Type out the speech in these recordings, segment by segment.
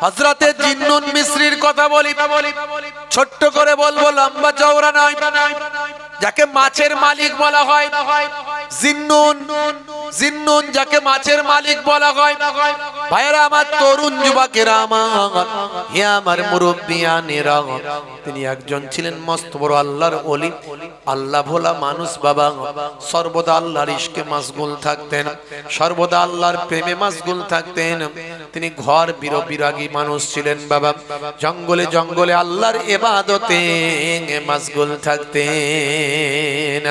হযরতে জিন্নুন মিসরির কথা বলি, ছোট্ট করে বলবো, লম্বা চওড়া নয়। যাকে মাছের মালিক বলা হয় জিন্নুন, জিন্নুন যাকে মাছের মালিক বলা হয়। ভাইরা আমার, তরুণ যুবকেরা আমার, হে আমার মুরব্বিয়ানেরা, তিনি একজন ছিলেন মস্ত বড় আল্লাহর ওলি, আল্লাহ ভোলা মানুষ বাবা। সর্বদা আল্লাহর ইশকে মাশগুল থাকতেন, সর্বদা আল্লাহর প্রেমে মাশগুল থাকতেন। তিনি ঘর বিরাগী মানুষ ছিলেন বাবা। জঙ্গলে জঙ্গলে আল্লাহর ইবাদতে মাশগুল থাকতেন।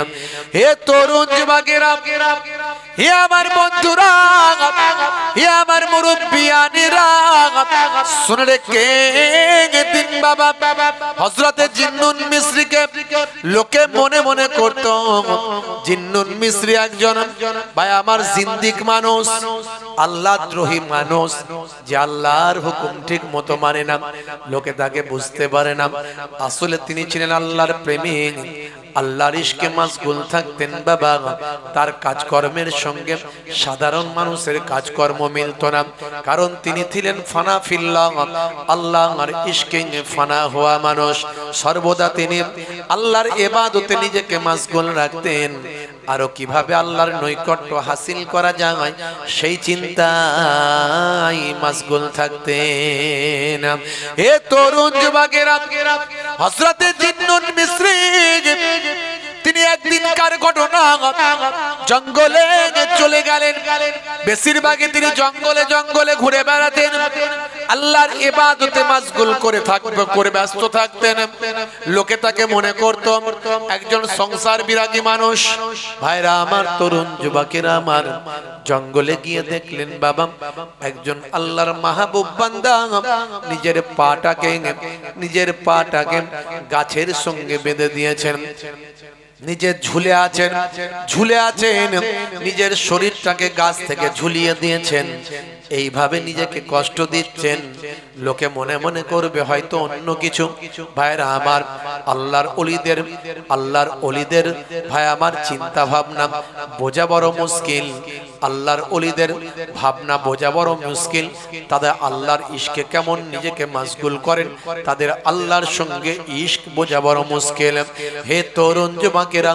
হে তরুণ যুবকেরা, হে আমার বন্ধুরা, হে আমার মুরব্বিয়ানেরা, শুনে রেখে দিন বাবা, হযরতে জিন্নুন মিসরিকে লোকে মনে মনে করত জিন্নুন মিসরি একজন ভাই আমার জিন্দিক মানুষ, আল্লাহ দ্রোহী মানুষ, যে আল্লাহর হুকুম ঠিক মতো মানে না। লোকে তাকে বুঝতে পারে না আসলে তিনি ছিলেন আল্লাহর প্রেমিক, আল্লাহর ইশকে মাশগুল থাকতেন বাবা। তার কাজকর্মের সঙ্গে সাধারণ মানুষের কাজকর্ম মিলত না, কারণ তিনি ছিলেন ফানা ফিল্লাহ, আল্লাহর ইশকে ফানা হওয়া মানুষ। সর্বদা তিনি আল্লাহর ইবাদতে নিজেকে মাশগুল রাখতেন, আরো কিভাবে আল্লাহর নৈকট্য হাসিল করা যায় সেই চিন্তায় মাশগুল থাকতেন। হে তরুণ যুবকেরা, হযরতে জিন্নুন মিসরি তিনি একদিনকার ঘটনা, জঙ্গলে চলে গেলেন। বেশিরভাগই তিনি জঙ্গলে জঙ্গলে ঘুরে বেড়াতেন, আল্লাহর ইবাদতে মাশগুল করে ব্যস্ত থাকতেন। লোকে তাকে মনে করত একজন সংসার বিরাগী মানুষ। ভাইরা আমার, তরুণ যুবকেরা আমার, জঙ্গলে গিয়ে দেখলেন বাবা একজন আল্লাহর মাহবুব বান্দা নিজের পাটাকে গাছের সঙ্গে বেঁধে দিয়েছেন, নিজে ঝুলে আছেন, নিজের শরীরটাকে গাছ থেকে ঝুলিয়ে দিয়েছেন। এইভাবে নিজেকে কষ্ট দিচ্ছেন। লোকে মনে মনে করবে হয়তো অন্য কিছু। ভাইরা আমার, আল্লাহর ওলিদের ভাই আমার চিন্তা ভাবনা বোঝা বড় মুশকিল, আল্লাহর ওলিদের ভাবনা বোঝা বড় মুশকিল। তাদের আল্লাহর ইশকে কেমন নিজেকে মাশগুল করেন, তাদের আল্লাহর সঙ্গে ইশক বোঝা বড় মুশকিল। হে তরুণ যুবকেরা,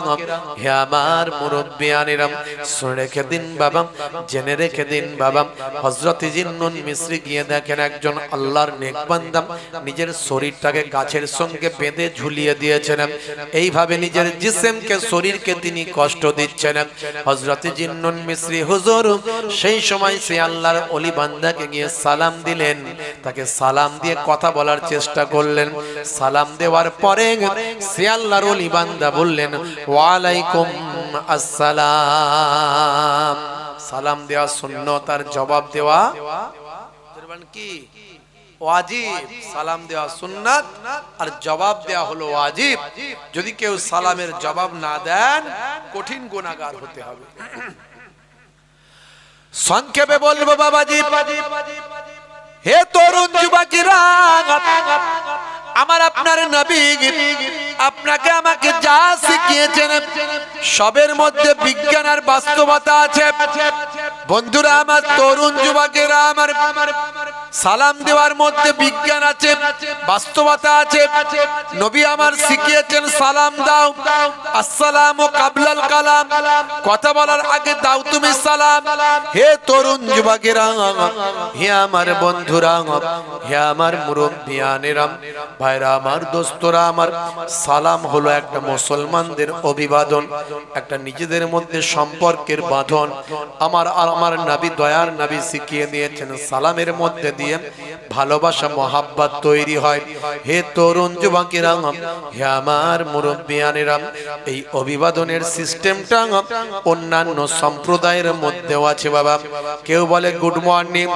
হে আমার মুরব্বিয়ানেরা, শুনে রেখে দিন বাবা, জেনে রেখে দিন বাবা, হযরত জিন্নুন মিসরি গিয়ে দেখেন একজন আল্লাহর নেক বান্দা নিজের শরীরটাকে গাছের সঙ্গে বেঁধে ঝুলিয়ে দিয়েছেন। এইভাবে নিজের জিসিমকে, শরীরকে তিনি কষ্ট দিচ্ছেন। হযরত জিন্নুন মিসরি হুজুর সেই সময় সে আল্লাহর ওলি বান্দাকে গিয়ে সালাম দিলেন, তাকে সালাম দিয়ে কথা বলার চেষ্টা করলেন। সালাম দেওয়ার পরে সে আল্লাহর ওলি বান্দা বললেন, ওয়ালাইকুম আসসালাম। সালাম দেওয়া সুন্নত আর জবাব দেওয়া কি ওয়াজিব। সালাম দেওয়া সুন্নাত আর জবাব দেওয়া হলো ওয়াজিব। যদি কেউ সালামের জবাব না দেন কঠিন গুনাহগার হতে হবে। সংক্ষেপে বলবো বাবাজি, হে তরুণ যুবকেরা, আমার আপনার নবী আপনাকে আমাকে যা শিখিয়েছেন সবের মধ্যে বিজ্ঞান আর বাস্তবতা আছে। বন্ধুরা আমার, তরুণ যুবকেরা আমার, সালাম দেওয়ার মধ্যে বিজ্ঞান আছে, বাস্তবতা আছে। নবী আমার শিখিয়েছেন সালাম দাও, আসসালামু কাবলাল কালাম, কথা বলার আগে দাও তুমি সালাম। হে তরুণ যুবকেরা, হে আমার বন্ধুরা, হে আমার মুরব্বিয়ানেরা, ভাইরা আমার, দোস্তরা আমার, সালাম হলো একটা মুসলমানদের অভিবাদন, একটা নিজেদের মধ্যে সম্পর্কের বাঁধন। আমার নবী, দয়ার নবী শিখিয়ে দিয়েছেন সালামের মধ্যে দিয়ে ভালোবাসা মহাব্বত তৈরি হয়। হে তরুণ যুবকেরা, হে আমার মুরব্বিয়ানেরা, এই অভিবাদনের সিস্টেমটা অন্যান্য সম্প্রদায়ের মধ্যেও আছে বাবা। কেউ বলে গুড মর্নিং,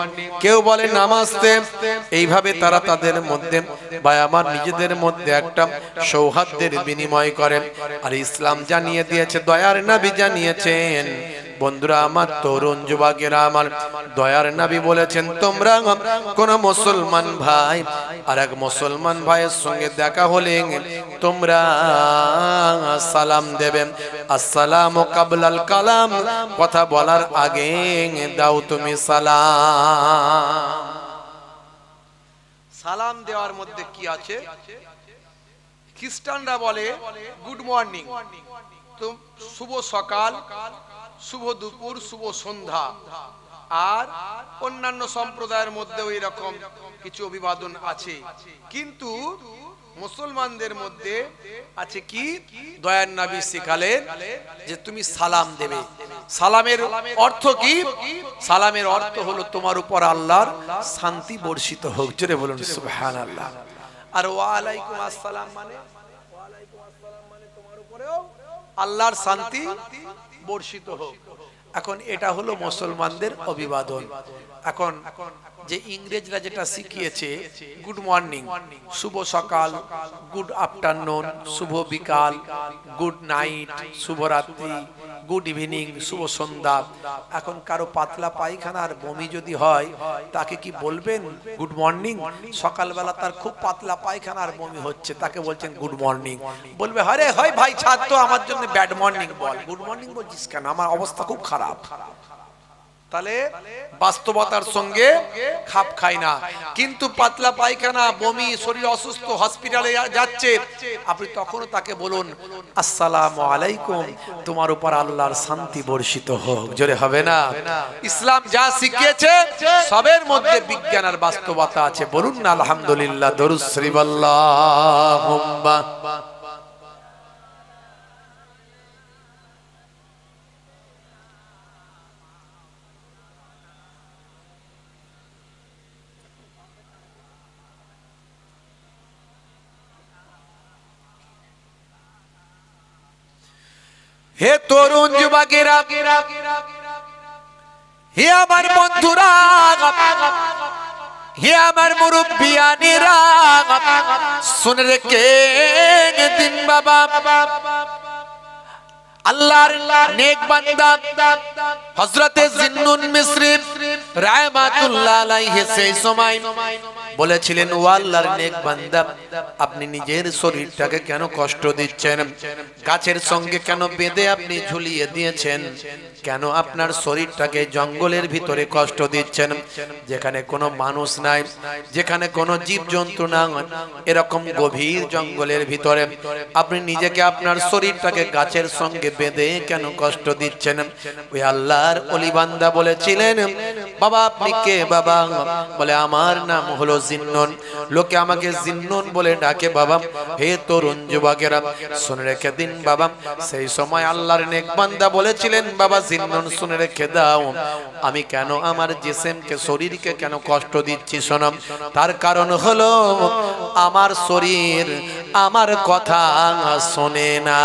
কেউ বলে নামাস্তে। এইভাবে তারা তাদের মধ্যে বা আমার নিজেদের মধ্যে একটা সৌহার্দ্যের বিনিময় করেন। আর ইসলাম জানিয়ে দিয়েছে, দয়ার নবী জানিয়েছেন, বন্ধুরা আমার, তরুণ যুবকেরা আমার, দয়ার নবী বলেছেন তোমরা কোন মুসলমান ভাই আর এক মুসলমান ভাইয়ের সঙ্গে দেখা হলে তোমরা সালাম দেবেন। আসসালামু কাবলাল কালাম, কথা বলার আগে দাও তুমি সালাম। সালাম দেওয়ার মধ্যে কি আছে? খ্রিস্টানরা বলে গুড মর্নিং, তো শুভ সকাল, শুভ দুপুর, শুভ সন্ধ্যা। আর অন্যান্য সম্প্রদায়ের মধ্যেও এরকম কিছু অভিবাদন আছে। কিন্তু মুসলমানদের মধ্যে আছে কি, দয়ার নবী শিখালেন যে তুমি সালাম দেবে। সালামের অর্থ কি? সালামের অর্থ হলো তোমার উপর আল্লাহর শান্তি বর্ষিত হোক। জোরে বলুন সুবহানাল্লাহ। আর ওয়া আলাইকুম আসসালাম মানে, তোমার উপরেও আল্লাহর শান্তি বর্ষিত হোক। এখন এটা হলো মুসলমানদের অভিবাদন। এখন যে ইংরেজরা যেটা শিখিয়েছে গুড মর্নিং, শুভ সকাল, গুড আফটারনুন, শুভ বিকাল, গুড নাইট, শুভরাত্রি, গুড ইভিনিং, শুভ সন্ধ্যা। এখন কারো পাতলা পায়খানা আর বমি যদি হয়, তাকে কি বলবেন গুড মর্নিং? সকালবেলা তার খুব পাতলা পায়খানা আর বমি হচ্ছে, তাকে বলছেন গুড মর্নিং। বলবে আরে হয় ভাই ছাদ তো আমার জন্য ব্যাড মর্নিং বল, গুড মর্নিং বলছিস কেন, আমার অবস্থা খুব খারাপ। তাহলে বাস্তবতার সঙ্গে খাপ খায় না। কিন্তু পাতলা পায়খানা, বমি, শরীর অসুস্থ, হসপিটালে যাচ্ছে, আপনি তখনও তাকে বলুন আসসালামু আলাইকুম, তোমার উপর আল্লাহর শান্তি বর্ষিত হোক। জোরে হবে না? ইসলাম যা শিখিয়েছে সবের মধ্যে বিজ্ঞান আর বাস্তবতা আছে। বলুন না আলহামদুলিল্লাহ, দরুদ শরীফ আল্লাহুম্মা। হে তরুণ যুবকেরা, হে আমার বন্ধুরা, হে আমার মুরব্বিয়ানেরা, শুনে রেখে দিন বাবা, আল্লাহর নেক বান্দা হযরতে জিন্নুন মিসরি রাহমাতুল্লাহ আলাইহি সেই সময় বলেছিলেন, ও আল্লাহর নেক বান্দা, আপনি নিজের শরীরটাকে কেন কষ্ট দিচ্ছেন? গাছের সঙ্গে কেন বেঁধে আপনি ঝুলিয়ে দিয়েছেন? কেন আপনার শরীরটাকে জঙ্গলের ভিতরে কষ্ট দিচ্ছেন, যেখানে কোনো মানুষ নাই, যেখানে কোনো জীবজন্তু না, এরকম গভীর জঙ্গলের ভিতরে আপনি নিজেকে, আপনার শরীরটাকে গাছের সঙ্গে বেঁধে কেন কষ্ট দিচ্ছেন? ওই আল্লাহর ওলি বান্দা বলেছিলেন, বাবা আপনি কে? বাবা বলে আমার নাম হলো জিন্নুন, লোকে আমাকে জিন্নুন বলে ডাকে বাবা। হে তরুণ যুবকেরা, শুনে রেখে দিন বাবা, সেই সময় আল্লাহর নেক বান্দা বলেছিলেন, বাবা জিন্নুন শুনে রেখে দাও, আমি কেন আমার জিসিমকে, শরীরকে কেন কষ্ট দিচ্ছি? শোনো, তার কারণ হলো আমার শরীর আমার কথা শোনে না।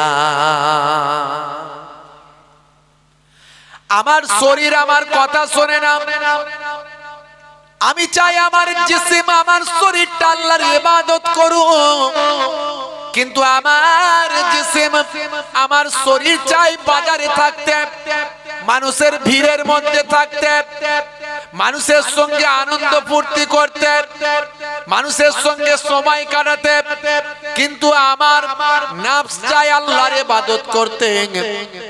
আমার শরীর আমার কথা শোনে না। আমি চাই আমার জিসিম, আমার শরীরটা আল্লাহর ইবাদত করুক, কিন্তু আমার জিসিম, আমার শরীর চাই বাজারে থাকতে, মানুষের ভিড়ের মধ্যে থাকতে, মানুষের সঙ্গে আনন্দ ফুর্তি করতে, মানুষের সঙ্গে সময় কাটাতে, কিন্তু আমার নফস চাই আল্লাহর ইবাদত করতে,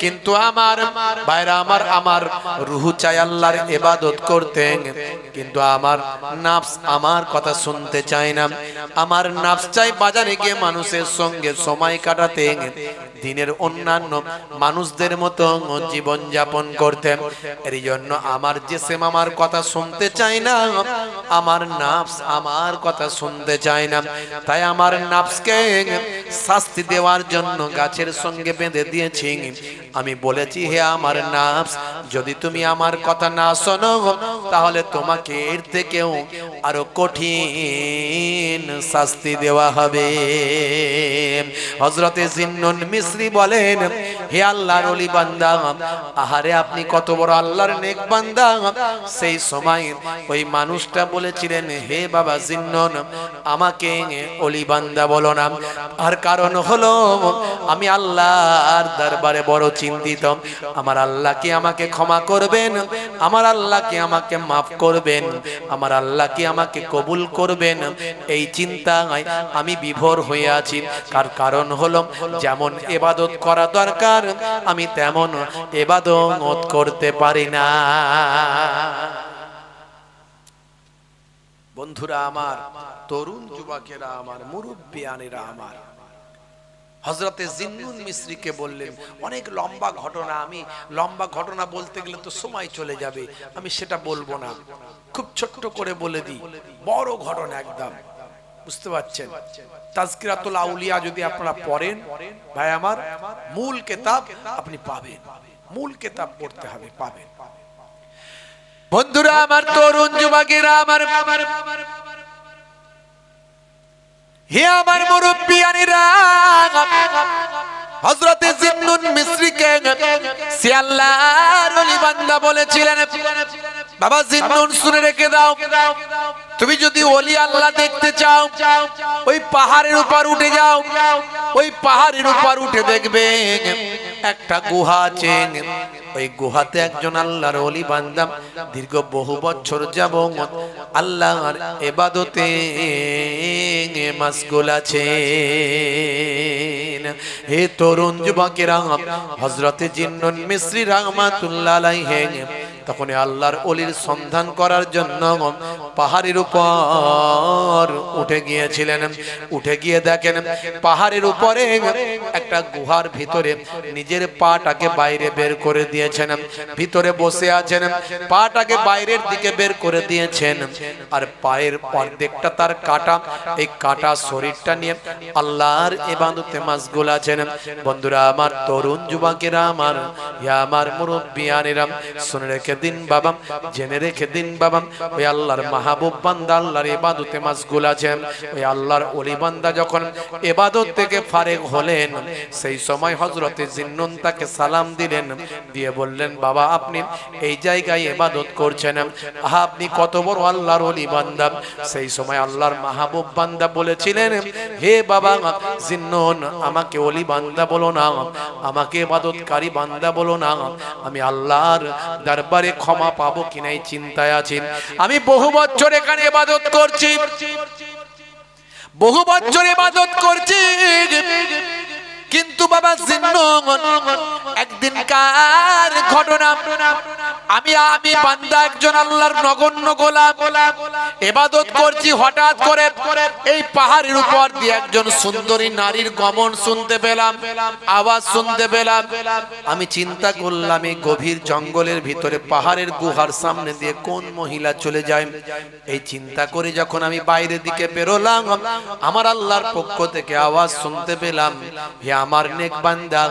কিন্তু আমার ভাইরা আমার রূহ চাই আল্লাহর ইবাদত করতে, কিন্তু আমার নফস আমার কথা শুনতে চায় না। আমার নফস চাই বাজারে গিয়ে মানুষের সঙ্গে সময় কাটাতে, দিনের অন্যান্য মানুষদের মতো জীবন যাপন করতে। এর জন্য আমার জিসিম আমার কথা শুনতে চায় না, আমার নফস আমার কথা শুনতে চায় না। তাই আমার নফসকে শাস্তি দেওয়ার জন্য গাছের সঙ্গে বেঁধে দিয়েছি। আমি বলেছি, হে আমার নফস, যদি তুমি আমার কথা না শোনো, তাহলে তোমাকে এর থেকেও আরো কঠিন শাস্তি দেওয়া হবে। হযরতে জিন্নুন মিসরি বলেন, হে আল্লাহর ওলি বান্দা, আহারে আপনি কত বড় আল্লাহর নেক বান্দা। সেই সময় ওই মানুষটা বলেছিলেন, হে বাবা জিন্নুন, আমাকে ওলি বান্দা বলো না। আর কারণ হলো আমি আল্লাহর দরবারে বড় চিন্তিত। আমার আল্লাহ কি আমাকে ক্ষমা করবেন? আমার আল্লাহ কি আমাকে মাফ করবেন? আমার আল্লাহ কি আমাকে কবুল করবেন? এই চিন্তায় আমি বিভোর হয়ে আছি। কারণ হলো যেমন ইবাদত করা দরকার আমি তেমন ইবাদত করতে পারি না। বন্ধুরা আমার, তরুণ যুবকেরা আমার, মুরব্বিয়ানেরা আমার, হযরতে জিন্নুন মিসরিকে বললেন, অনেক লম্বা ঘটনা, আমি লম্বা ঘটনা বলতে গেলে তো সময় চলে যাবে, আমি সেটা বলবো না, খুব ছোট্ট করে বলে দিই। বড় ঘটনা একদম, বুঝতে পারছেন? তাজকিরাতুল আউলিয়া যদি আপনারা পড়েন ভাই আমার, মূল কিতাব আপনি পাবেন, মূল কিতাব পড়তে হবে, পাবেন। বন্ধুরা আমার, তরুণ যুবকেরা আমার, হে আমার মুরব্বিয়ানেরা, হযরতে জিন্নুন মিসরিকে সে আল্লাহর ওলি বান্দা বলেছিলেন, বাবা জিন্নুন শুনে রেখে দাও, তুমি যদি ওলি আল্লাহ দেখতে চাও ওই পাহাড়ের উপর উঠে যাও, ওই পাহাড়ের উপর উঠে দেখবে একটা গুহা আছে, ওই গুহাতে একজন আল্লাহর ওলি বান্দা দীর্ঘ বহু বছর যাবত আল্লাহর ইবাদতে মাশগুল আছে। হে তরুণ যুবকেরা, হযরতে জিন্নুন মিসরি রাহমাতুল্লাহ আলাইহি তখন আল্লাহর ওলির সন্ধান করার জন্য পাহাড়ের উপর উঠে গিয়েছিলেন। উঠে গিয়ে দেখেন পাহাড়ের উপরে একটা গুহার ভিতরে নিজের পাটাকে বাইরে বের করে দিয়েছেন, ভিতরে বসে আছেন, পাটাকে বাইরের দিকে বের করে দিয়েছেন, আর পায়ের অর্ধেকটা তার কাটা, এই কাটা শরীরটা নিয়ে আল্লাহর ইবাদতে মাশগুল আছেন। বন্ধুরা আমার, তরুণ যুবকেরা আমার, ইয়া আমার মুরব্বিয়ানেরা, শুনে রেখে দিন বাবা, জেনে রেখে দিন বাবা, ওই আল্লাহর মাহবুব বান্দা আল্লাহর ইবাদতে মাশগুল আছেন। ওই আল্লাহর ওলি বান্দা যখন ইবাদত থেকে ফারেগ হলেন, সেই সময় হযরতে জিন্নুন তাকে সালাম দিলেন, দিয়ে বললেন, বাবা আপনি এই জায়গায় ইবাদত করছেন, আপনি কত বড় আল্লাহর ওলি বান্দা। সেই সময় আল্লাহর মাহবুব বান্দা বলেছিলেন, হে বাবা জিন্নুন, আমাকে ওলি বান্দা বলো না, আমাকে ইবাদতকারী বান্দা বলো না, আমি আল্লাহর দরবারে ক্ষমা পাবো কিনা এই চিন্তায় আছি। আমি বহু বছর এখানে ইবাদত করছি, বহু বছর ইবাদত করছি, কিন্তু বাবা জিন্নুন একদিনকার ঘটনা, আমি বান্দা একজন আল্লাহর নগণ্য গোলাম, ইবাদত করছি, হঠাৎ করে এই পাহাড়ের উপর দিয়ে একজন সুন্দরী নারীর গমন শুনতে পেলাম, আওয়াজ শুনতে পেলাম। আমি চিন্তা করলাম এই গভীর জঙ্গলের ভিতরে পাহাড়ের গুহার সামনে দিয়ে কোন মহিলা চলে যায়। এই চিন্তা করে যখন আমি বাইরের দিকে বেরোলাম, আমার আল্লাহর পক্ষ থেকে আওয়াজ শুনতে পেলাম, হে আমার নেক বান্দা,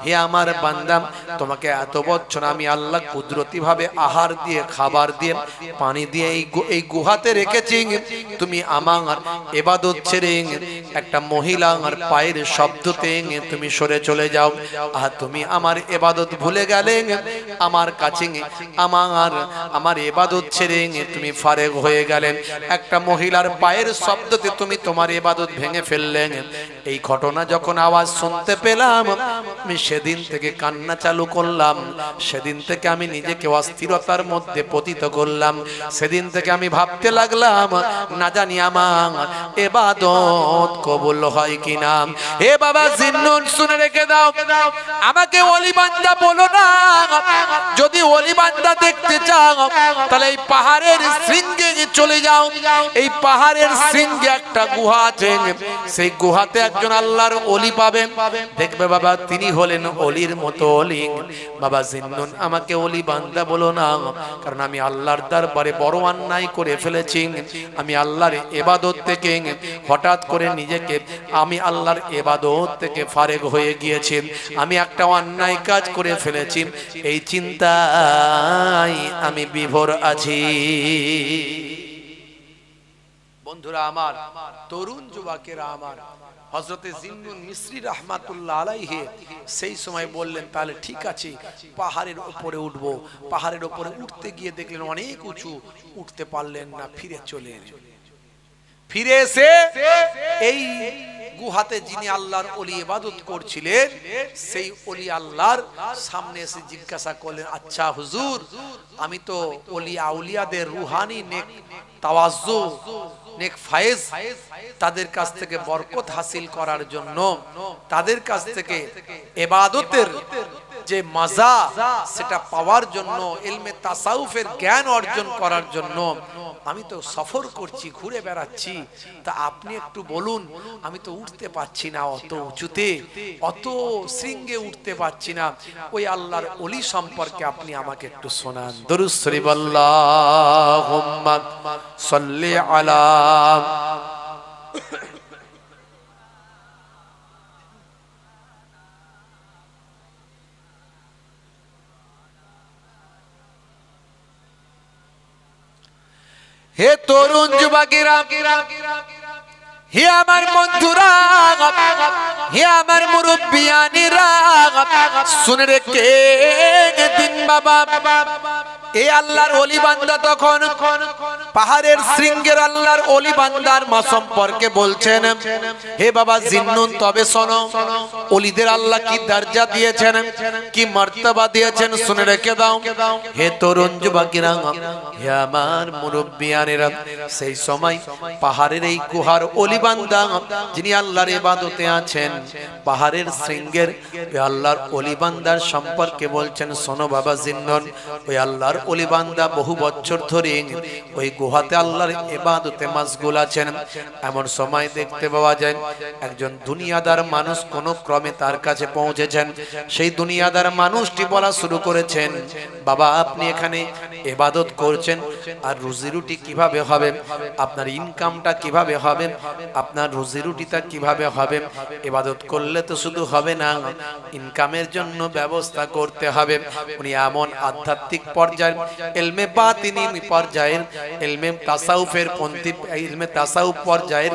হে আমার বান্দা, তোমাকে এত বছর আমি আল্লাহ কুদরতি ভাবে আহার দিয়ে, খাবার দিয়ে, পানি দিয়ে এই গুহাতে রেখেছি, তুমি আমার ইবাদত ছেড়ে একটা মহিলার পায়ের শব্দতে তুমি সরে চলে যাও, আর তুমি আমার ইবাদত ভুলে গেলে, আমার কাছে আমার ইবাদত ছেড়ে তুমি ফারেগ হয়ে গেলেন, একটা মহিলার পায়ের শব্দতে তুমি তোমার ইবাদত ভেঙে ফেললেন। এই ঘটনা যখন আওয়াজ শুনতে পেলাম, আমি সেদিন থেকে কান্না চালু করলাম, সেদিন থেকে আমি নিজেকে অস্থিরতার মধ্যে পতিত করলাম, সেদিন থেকে আমি ভাবতে লাগলাম, না জানি আমার ইবাদত কবুল হয় কিনা। হে বাবা জিন্নুন, শুনে রেখে দাও, আমাকে ওলি বান্দা বলো না, যদি ওলি বান্দা দেখতে চাও তাহলে এই পাহাড়ের শৃঙ্গে চলে যাও, এই পাহাড়ের শৃঙ্গে একটা গুহা আছে, সেই গুহাতে একজন আল্লাহর ওলি পাবেন, দেখবে বাবা তিনি হলেন ওলির মতো ওলি। বাবা জিন্নুন, আমাকে ওলি বান্দা বলো না, কারণ আমি আল্লাহর দরবারে বড় অন্যায় করে ফেলেছি, আমি আল্লাহর ইবাদত থেকে হঠাৎ করে নিজেকে, আমি আল্লাহর ইবাদত থেকে ফারেগ হয়ে গিয়েছি, আমি একটা অন্যায় কাজ করে ফেলেছি, এই চিন্তায় আমি বিভোর আছি। বন্ধুরা আমার, তরুণ যুবকেরা আমার, হযরতে জিন্নুন মিসরি রাহমাতুল্লাহ আলাইহি সেই সময় বললেন, তাহলে ঠিক আছে, পাহাড়ের উপরে উঠবো। পাহাড়ের উপরে উঠতে গিয়ে দেখলেন অনেক উঁচু, উঠতে পারলেন না, ফিরে চলে এলেন। ফিরে এসে এই গুহাতে যিনি আল্লাহর ওলি ইবাদত করছিলেন, সেই ওলি আল্লাহর সামনে এসে জিজ্ঞাসা করলেন, আচ্ছা হুজুর, আমি তো ওলি আউলিয়াদের রুহানি নেক তাওয়াজ্জু, নেক ফায়েজ, তাদের কাছ থেকে বরকত হাসিল করার জন্য, তাদের কাছ থেকে ইবাদতের যে মজা সেটা পাওয়ার জন্য, ইলমে তাসাউফের জ্ঞান অর্জন করার জন্য আমি তো সফর করছি, ঘুরে বেড়াচ্ছি। তা আপনি একটু বলুন, আমি তো উঠতে পারছি না অত উঁচুতে, অত শৃঙ্গে উঠতে পারছি না, ওই আল্লাহর ওলি সম্পর্কে আপনি আমাকে একটু শোনান। দরুদ শরীফ আল্লাহুম্মা সাল্লি আলা। হে তরুণ যুবকেরা, হে আমার বন্ধুরা, হে আমার মুরব্বিয়ানিরা, শুনে রেখে দিন বাবা, এই আল্লাহর ওলি বান্দা তখন পাহাড়ের শৃঙ্গের আল্লাহর ওলি বান্দার মা সম্পর্কে বলছেন, হে বাবা জিন্নুন, তবে শোনো ওলিদের আল্লাহ কি দরজা দিয়েছেন, কি মর্তবা দিয়েছেন, শুনে রেখে দাও। হে তরুণ যুবকেরা, হে আমার মুরব্বিয়ানেরা, সেই সময় পাহাড়ের এই গুহার ওলি বান্দা যিনি আল্লাহর ইবাদতে আছেন, পাহাড়ের শৃঙ্গের ওই আল্লাহর ওলি বান্দার সম্পর্কে বলছেন, শোনো বাবা জিন্নুন, ওই আল্লাহর ওলি বান্দা বহু বছর ধরে ওই গুহাতে আল্লাহর ইবাদতে মাশগুল আছেন। এমন সময় দেখতে পাওয়া যায় একজন দুনিয়াদার মানুষ কোন ক্রমে তার কাছে পৌঁছেছেন। সেই দুনিয়াদার মানুষটি বলা শুরু করেছেন, বাবা আপনি এখানে ইবাদত করছেন, আর রুজি রুটি কিভাবে হবে, আপনার ইনকামটা কিভাবে হবে, আপনার রুজি রুটিটা কিভাবে হবে, ইবাদত করলে তো শুধু হবে না, ইনকামের জন্য ব্যবস্থা করতে হবে। উনি এমন আধ্যাত্মিক পর্যায়ে, ইলমে বাতিনি পর্যায়ের, ইলমে তাসাউফের পন্থী, ইলমে তাসাউফ পর্যায়ের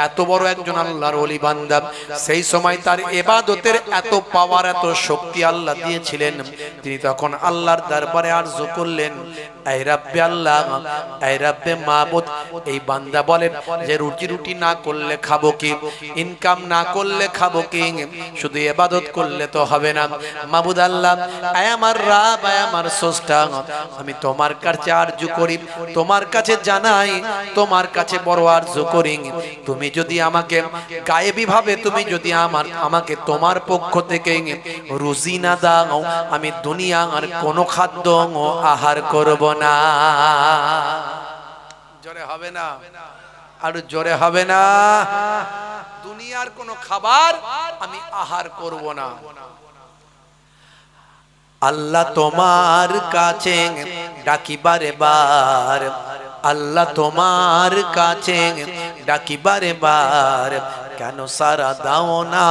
এত বড় একজন আল্লাহর ওলি বান্দা। সেই সময় তার ইবাদতের এত পাওয়ার, এত শক্তি আল্লাহ দিয়েছিলেন, তিনি তখন আল্লাহর দরবারে আরজু করলেন, এই রাব্বে আল্লাহ, এই রাব্বে মাবুদ। এই বান্দা বলে যে রুটি রুটি না করলে খাবো কি, ইনকাম না করলে খাবো কি, শুধু ইবাদত করলে তো হবে না। মাবুদ আল্লাহ, আয় আমার রাব, আয় আমার স্রষ্টা, আমি তোমার কাছে আরজু করি, তোমার কাছে জানাই, তোমার কাছে বড় আরজু করি, তুমি যদি আমাকে গায়েবী ভাবে, তুমি যদি আমাকে তোমার পক্ষ থেকে রুজি না দাও, আমি দুনিয়ার কোনো খাদ্য আহার করব না। জোরে হবে না, আর জোরে হবে না, দুনিয়ার কোনো খাবার আমি আহার করব না। আল্লাহ তোমার কাছে ডাকি বারে বার, আল্লাহ তোমার কাছে ডাকি বারে বার, কেন সারা দাও না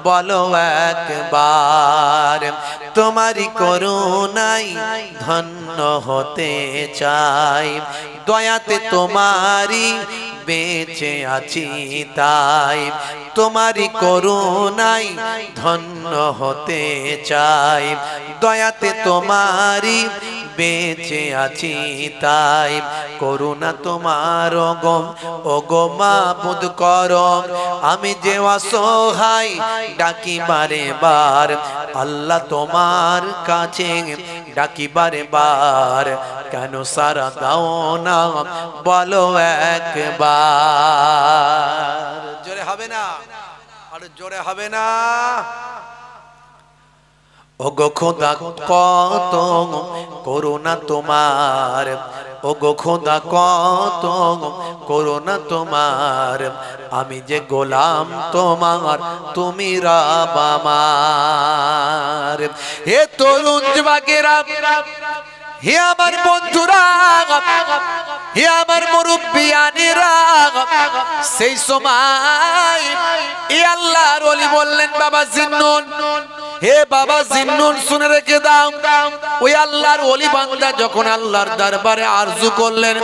বলো একবার। তোমারই করুণায় ধন্য হতে চাই, দয়াতে তোমারই বেঁচে আছি তাই, তোমারই করুণায় ধন্য হতে চাই, দয়াতে তোমারই বেঁচে আছি তাই। করুণা তোমার ওগো মাবুদ করো, আমি যে অসহায় ডাকি বারে বার, আল্লাহ তোমার কাছে ডাকি বারে বার, কেন সারা দাও না বলো একবার। জোরে হবে না, আর জোরে হবে না। ওগো খোদা কত করুণা তোমার, ওগো খোদা কত করুণা তোমার, আমি যে গোলাম তোমার, তুমি রব আমার। হে তরুণ যুবকেরা, হে আমার বন্ধুরা, হে আমার মুরব্বিয়ানিরা, সেই সময় এই আল্লাহর ওলি বললেন, বাবা জিন্নুন, হে বাবা জিন্নুন শুনে রেখে দাও। ওই আল্লাহর ওলি বান্দা যখন আল্লাহর দরবারে আরজু করলেন,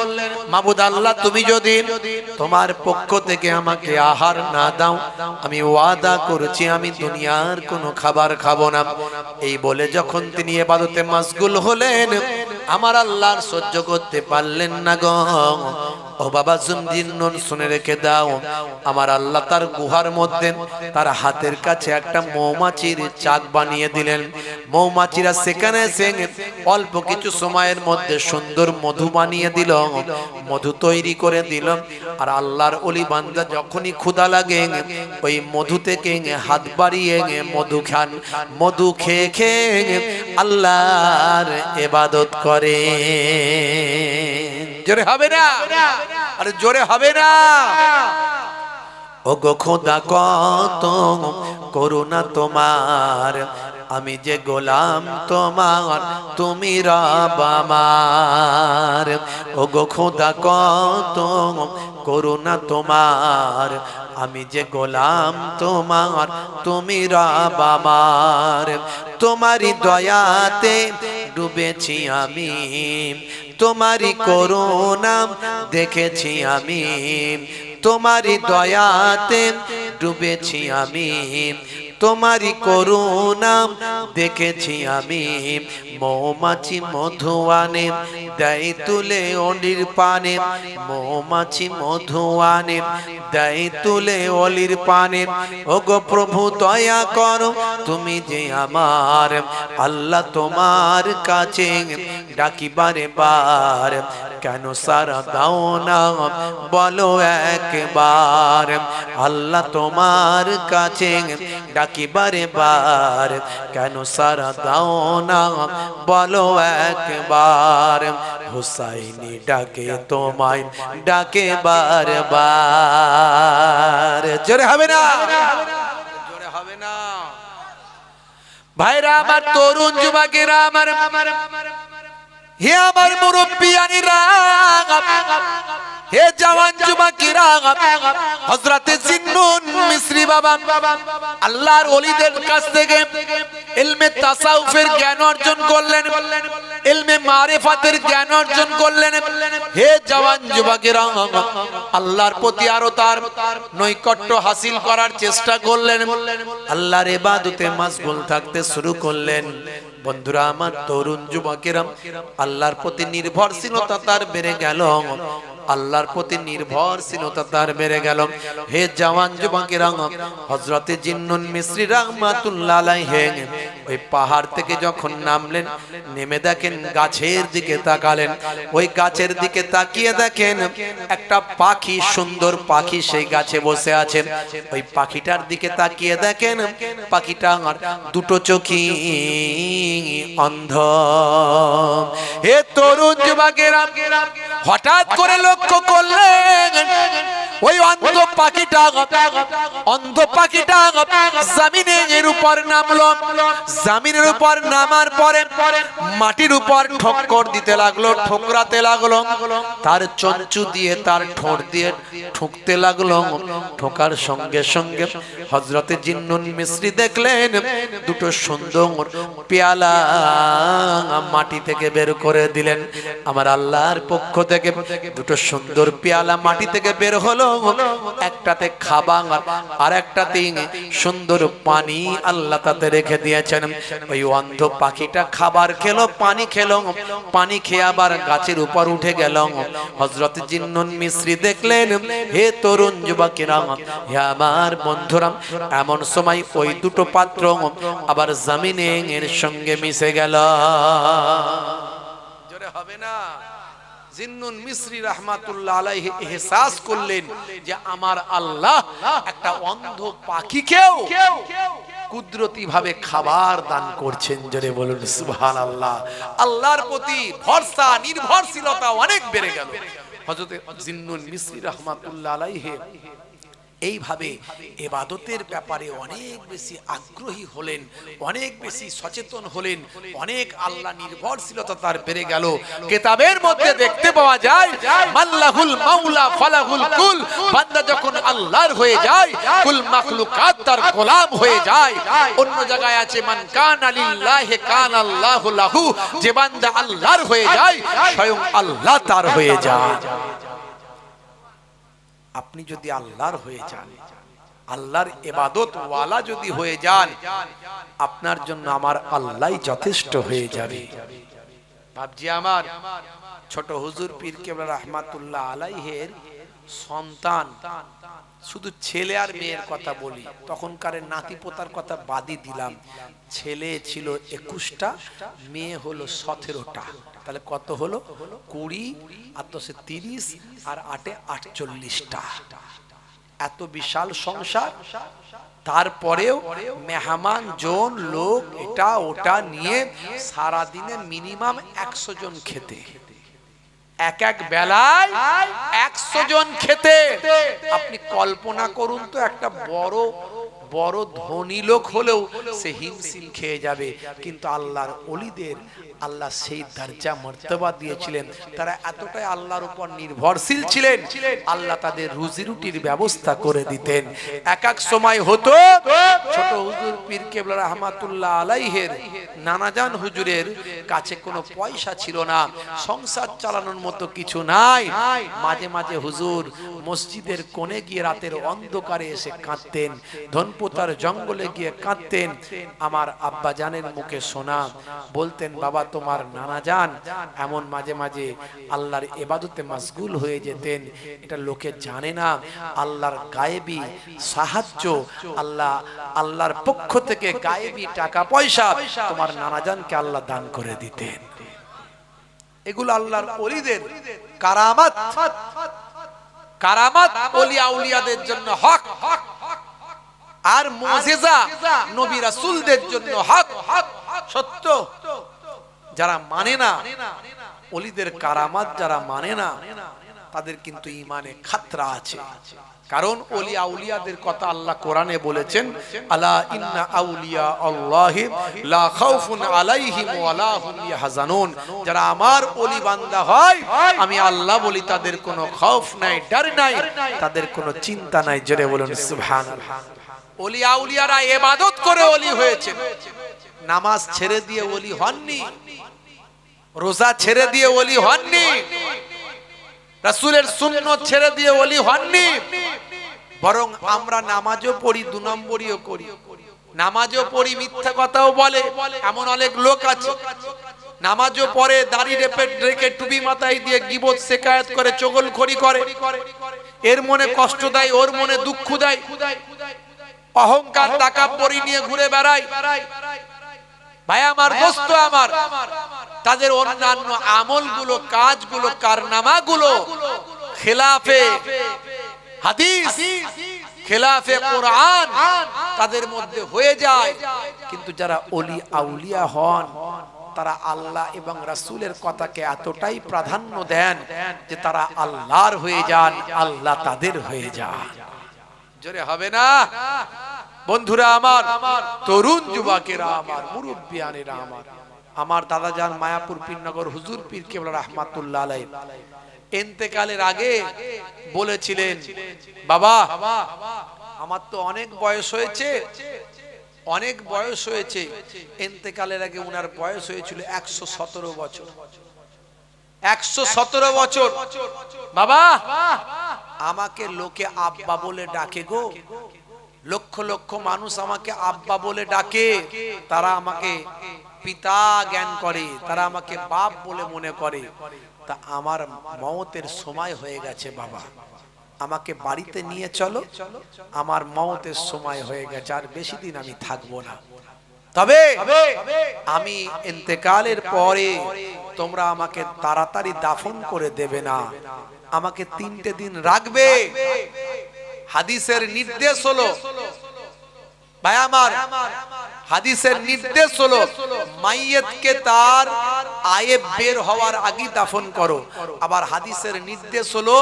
মাবুদ আল্লাহ তুমি যদি তোমার পক্ষ থেকে আমাকে আহার না দাও, আমি ওয়াদা করেছি আমি দুনিয়ার কোনো খাবার খাবো না। এই বলে যখন তিনি ইবাদতে মাশগুল হলেন, আমার আল্লাহ সহ্য করতে পারলেন না গো। ও বাবা জিন্নুন শুনে রেখে দাও, আমার আল্লাহ তার গুহার মধ্যে তার হাতের কাছে একটা মৌমাছির চাক বানিয়ে দিলেন। মৌমাছিরা সেখানে এসে অল্প কিছু সময়ের মধ্যে সুন্দর মধু বানিয়ে দিল, মধু তৈরি করে দিল। আর আল্লাহর ওলি বান্দা যখনই ক্ষুধা লাগে ওই মধু থেকে হাত বাড়িয়ে মধু খান, মধু খেয়ে খেয়ে আল্লাহর ইবাদত করে। জোরে হবে না? আরে জোরে হবে না? ও গো খোদা কত করুণা তোমার, আমি যে গোলাম তোমার তুমি রব আমার। ও গো খোদা কত করুণা তোমার, আমি যে গোলাম তোমার তুমি রব আমার। তোমারই দয়াতে ডুবেছি আমি, তোমারই করুণা দেখেছি আমি, তোমারই দয়াতে ডুবেছি আমি, তোমারই করুণা দেখেছি আমি। মৌমাছি মধু আনে দেয় তুলে অলির পানে, মৌমাছি মধু আনে দেয় তুলে অলির পানে। ওগো প্রভু দয়া করো তুমি যে আমার, আল্লাহ তোমার কাছে ডাকি বারে বার, কেন সারা দাও না বলো একবার। আল্লাহ তোমার কাছে ডাকি বারে বার, কেন সারা দাও না বলো একবার। হুসাইনি ডাকে তোমায় ডাকে বারবার। জোরে হবে না? জোরে হবে না? ভাইরা আমার, তরুণ যুবকেরা আমার, হে আমার মুরব্বিয়ানিরা, হে জওয়ান যুবকেরা, হযরতে জিন্নুন মিসরি বাবা আল্লাহর ওলিদের কাছ থেকে ইলমে তাসাউফের জ্ঞান অর্জন করলেন, ইলমে মারিফাতের জ্ঞান অর্জন করলেন। হে জওয়ান যুবকেরা, আল্লাহর প্রতি আরো তার নৈকট্য হাসিল করার চেষ্টা করলেন, আল্লাহর ইবাদতে মাশগুল থাকতে শুরু করলেন। বন্ধুরা আমার, তরুণ যুবকেরা, আল্লাহর প্রতি নির্ভরশীলতা তার বেড়ে গেল, আল্লাহর প্রতি নির্ভরশীলতা তার বেড়ে গেল। হে জওয়ান যুবকেরা, হযরতে জিন্নুন মিসরি রাহমাতুল্লাহ আলাইহি ওই পাহাড় থেকে যখন নামলেন, নেমে দেখেন গাছের দিকে তাকালেন, ওই গাছের দিকে তাকিয়ে দেখেন একটা পাখি, সুন্দর পাখি সেই গাছে বসে আছেন। ওই পাখিটার দিকে তাকিয়ে দেখেন পাখিটা দুটো চোখই অন্ধ। হে তরুণ যুবকেরা, হঠাৎ করে লক্ষ্য করলেন ওই অন্ধ পাখিটা, অন্ধ পাখিটা জমিনের উপর নামলো। জমিনের উপর নামার পরে মাটির উপর ঠক্কর দিতে লাগলো, ঠোকরাতে লাগলো, তার চঞ্চু দিয়ে তার ঠোঁট দিয়ে ঠুকতে লাগলো। ঠোকার সঙ্গে সঙ্গে হযরতে জিন্নুন মিসরি দেখলেন দুটো সুন্দর পেয়ালা মাটি থেকে বের করে দিলেন। আমার আল্লাহর পক্ষ থেকে দুটো সুন্দর পেয়ালা মাটি থেকে বের হলো, একটাতে খাবার আর একটাতে সুন্দর পানি আল্লাহ তাতে রেখে দিয়েছেন। ওই অন্ধ পাখিটা খাবার খেলো, পানি খেলো, পানি খেয়ে আবার গাছের উপর উঠে গেল। হযরত জিন্নুন মিসরি দেখলেন, হে তরুণ যুবকেরা, হে আমার বন্ধুরা, এমন সময় ওই দুটো পাত্র আবার জমিনের সঙ্গে মিশে গেল। জোরে হবে না? জিন্নুন মিসরি রাহমাতুল্লাহ আলাইহি ইহসাস করলেন যে আমার আল্লাহ একটা অন্ধ পাখিকেও কুদরতি ভাবে খাবার দান করছেন। জোরে বলুন সুবহানাল্লাহ। আল্লাহর প্রতি ভরসা, নির্ভরশীলতা অনেক বেড়ে গেল। হযরত জিন্নুন মিসরি রাহমাতুল্লাহ আলাইহি এইভাবে ইবাদতের ব্যাপারে অনেক বেশি আগ্রহী হলেন, অনেক বেশি সচেতন হলেন, অনেক আল্লাহ নির্ভরশীলতা তার বেড়ে গেল। কিতাবের মধ্যে দেখতে পাওয়া যায়, মাল্লাহুল মাওলা ফালাহুল কুল, বান্দা যখন আল্লাহর হয়ে যায় কুল মাখলুকাত তার গোলাম হয়ে যায়। অন্য জায়গায় আছে মান কানা লিল্লাহি কানা আল্লাহু লাহু, যে বান্দা আল্লাহর হয়ে যায় স্বয়ং আল্লাহ তার হয়ে যায়। আপনি যদি আল্লাহর হয়ে যান, আল্লাহর ইবাদত ওয়ালা যদি হয়ে যান, আপনার জন্য আমার আল্লাহই যথেষ্ট হয়ে যাবে। বাপজি আমার, ছোট হুজুর পীর কেবলা রহমাতুল্লাহ আলাইহের সন্তান, শুধু ছেলে আর মেয়ের কথা বলি, তখনকার নাতি পোতার কথা বাদই দিলাম, ছেলে ছিল 21টা, মেয়ে হলো 17টা, তাহলে কত হলো? 20 আর 10 30 আর 8 48টা। এত বিশাল সংসার, তারপরেও মেহমান জন লোক এটা ওটা নিয়ে সারা দিনে মিনিমাম 100 জন খেতে, এক এক বেলায় 100 জন খেতে। আপনি কল্পনা করুন তো, একটা বড় বড় ধনী লোক হলেও সে হিমশিম খেয়ে যাবে, কিন্তু আল্লাহর ওলিদের আল্লাহ সেই দরজা মর্তবা দিয়েছিলেন, তারা এতটাই আল্লাহর উপর নির্ভরশীল ছিলেন, আল্লাহ তাদের রুজি রুটির ব্যবস্থা করে দিতেন। এক এক সময় হতো ছোট হুজুর পীর কেবলা রহমাতুল্লাহ আলাইহের নানাজান হুজুরের কাছে কোনো পয়সা ছিল না, সংসার চালানোর মতো কিছু নাই, মাঝে মাঝে হুজুর মসজিদের কোণে গিয়ে রাতের অন্ধকারে এসে কাঁদতেন, ধনপুতার জঙ্গলে গিয়ে কাঁদতেন। আমার আব্বা জানের মুখে শোনা, বলতেন বাবা তোমার নানা জান এমন মাঝে মাঝে আল্লাহর ইবাদতে মশগুল হয়ে যেতেন, এটা লোকে জানে না, আল্লাহর গায়েবী সাহায্য, আল্লাহর পক্ষ থেকে গায়েবী টাকা পয়সা তোমার নানা জানকে আল্লাহ দান করে দিতেন। এগুলো আল্লাহর ওলিদের কারামাত, কারামাত ওলি আউলিয়াদের জন্য হক, আর মুজিজা নবী রাসূলদের জন্য হক, সত্য। যারা মানে না ওলিদের কারামাত, যারা মানে না তাদের কিন্তু ঈমানে খাতরা আছে, কারণ ওলি আউলিয়াদের কথা আল্লাহ কোরআনে বলেছেন, আলা ইন্না আউলিয়া আল্লাহি লা খাউফুন আলাইহিম ওয়া লা হুম ইয়াহজানুন। যারা আমার ওলি বান্দা হয়, আমি আল্লাহ বলি তাদের কোনো খৌফ নাই, ডর নাই, তাদের কোনো চিন্তা নাই। জোরে বলুন সুবহানাল্লাহ। ওলি আউলিয়ারা ইবাদত করে ওলি হয়েছে, নামাজ ছেড়ে দিয়ে ওলি হননি, রোজা ছেড়ে দিয়ে ওলি হননি, রাসূলের সুন্নাত ছেড়ে দিয়ে ওলি হননি, বরং আমরা নামাজও পড়ি, 2 নম্বরিও করি, নামাজও পড়ি মিথ্যা কথাও বলে, এমন অনেক লোক আছে নামাজও পড়ে, দাড়ি রেখে টুপি মাথায় দিয়ে গীবত শিকায়াত করে, চগলখড়ি করে, এর মনে কষ্ট দেয়, ওর মনে দুঃখ দেয়, অহংকার তাকাব্বুরি নিয়ে ঘুরে বেড়ায়। ভাই আমার, দোস্ত আমার, তাদের অন্যান্য আমলগুলো, কাজগুলো, কারনামাগুলো খেলাফে হাদিস, খেলাফে কোরআন তাদের মধ্যে হয়ে যায়, কিন্তু যারা ওলি আউলিয়া হন তারা আল্লাহ এবং রাসূলের কথাকে এতটাই প্রাধান্য দেন যে তারা আল্লাহর হয়ে যান, আল্লাহ তাদের হয়ে যান। জোরে হবে না বন্ধুরা আমার, তরুণ যুবকেরা আমার, মুরব্বিয়ানেরা আমার, আমার দাদা জান মায়াপুর পীরনগর হুজুর পীর কেবলা রহমাতুল্লাহ আলাইহি ইন্তেকালের আগে বলেছিলেন, বাবা আমার তো অনেক বয়স হয়েছে, অনেক বয়স হয়েছে। ইন্তেকালের আগে উনার বয়স হয়েছিল 117 বছর, 117 বছর। বাবা আমাকে লোকে আব্বা বলে ডাকে গো, লক্ষ লক্ষ মানুষ আমাকে আব্বা বলে ডাকে, তারা আমাকে পিতা জ্ঞান করে, তারা আমাকে বাপ বলে মনে করে। তা আমার মওতের সময় হয়ে গেছে বাবা, আমাকে বাড়িতে নিয়ে চলো, আমার মওতের সময় হয়ে গেছে, আর বেশি দিন আমি থাকবো না, তবে আমি ইন্তেকালের পরে তোমরা আমাকে তাড়াতাড়ি দাফন করে দেবে না, আমাকে 3টে দিন রাখবে। হাদিসের নির্দেশ হলো, ভাই আমার, হাদিসের নির্দেশ হলো মাইয়িতকে তার আয়েব বের হওয়ার আগে দাফন করো। আবার হাদিসের নির্দেশ হলো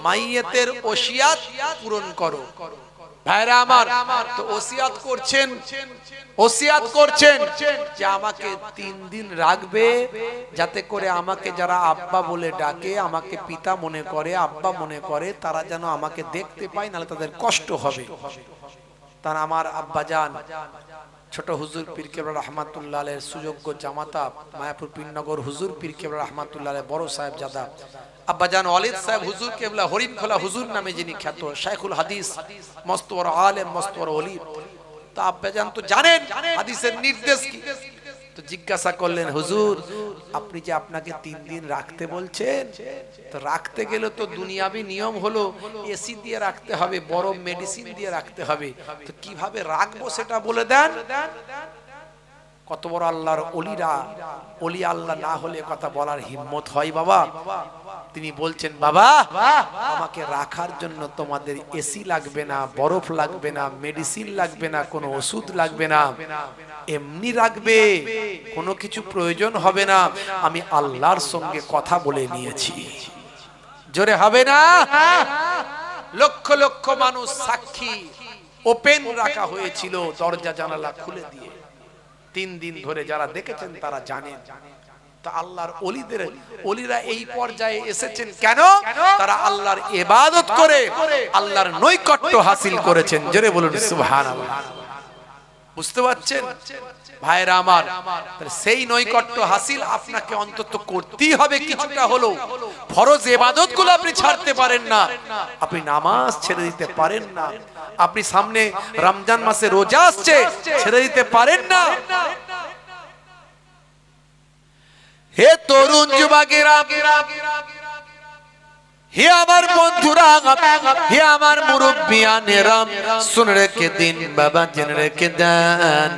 মাইয়িতের ওসিয়াত পূরণ করো। ভাইরা আমার, তো ওসিয়াত করছেন, ওসিয়াত করছেন যে আমাকে 3 দিন রাখবে, যাতে করে আমাকে যারা আব্বা বলে ডাকে, আমাকে পিতা মনে করে, আব্বা মনে করে, তারা যেন আমাকে দেখতে পায়, নাহলে তাদের কষ্ট হবে। তার আমার আব্বা জান ছোট হুজুর পীর কেবলা রহমাতুল্লাহ আলাইহির সুযোগ্য জামাতা মায়াপুর পীরনগর হুজুর পীর কেবলা রহমাতুল্লাহ আলাইহি বড় সাহেব জাদা আব্বাজান ওয়ালিদ সাহেব হুজুর কেবলা হরিণখোলা হুজুর নামে যিনি খ্যাত, শাইখুল হাদিস, মস্ত বড় আলেম, মস্ত বড় ওলি। তো আব্বাজান তো জানেন হাদিসের নির্দেশ কি, তো জিজ্ঞাসা করলেন, হুজুর আপনি যে আপনাকে 3 দিন রাখতে বলছেন, তো রাখতে গেলে তো দুনিয়াবি নিয়ম হলো এসি দিয়ে রাখতে হবে, বরফ মেডিসিন দিয়ে রাখতে হবে, তো কিভাবে রাখবো সেটা বলে দেন। কত বড় আল্লাহর ওলিরা, ওলি আল্লাহ না হলে কথা বলার হিম্মত হয় বাবা? তিনি বলছেন, বাবা আমাকে রাখার জন্য তোমাদের এসি লাগবে না, বরফ লাগবে না, মেডিসিন লাগবে না, কোনো ওষুধ লাগবে না, এমনি রাখবে, কোনো কিছু প্রয়োজন হবে না, আমি আল্লাহর সঙ্গে কথা বলে নিয়েছি। জোরে হবে না? লক্ষ লক্ষ মানুষ সাক্ষী, ওপেন রাখা হয়েছিল, দরজা জানালা খুলে দিয়ে। 3 দিন ধরে যারা দেখেছেন তারা জানেন। তো আল্লাহর ওলিদের, ওলিরা এই পর্যায়ে এসেছেন কেন? তারা আল্লাহর ইবাদত করে আল্লাহর নৈকট্য হাসিল করেছেন। জোরে বলুন সুবহানাল্লাহ। বুঝতে পারছেন ভাইরা আমার? সেই নৈকট্য হাসিল আপনাকে অন্তত করতেই হবে কিছুটা হলো। ফরজ ইবাদতগুলো আপনি ছাড়তে পারেন না, আপনি নামাজ ছেড়ে দিতে পারেন না, আপনি সামনে রমজান মাসে রোজা আসছে, ছেড়ে দিতে পারেন না। হে তরুণ যুবকেরা, হে আমার বন্ধুরা, হে আমার মুরব্বিয়ানেরা, শুনে রেখে দিন বাবা, জেনে রেখে দেন,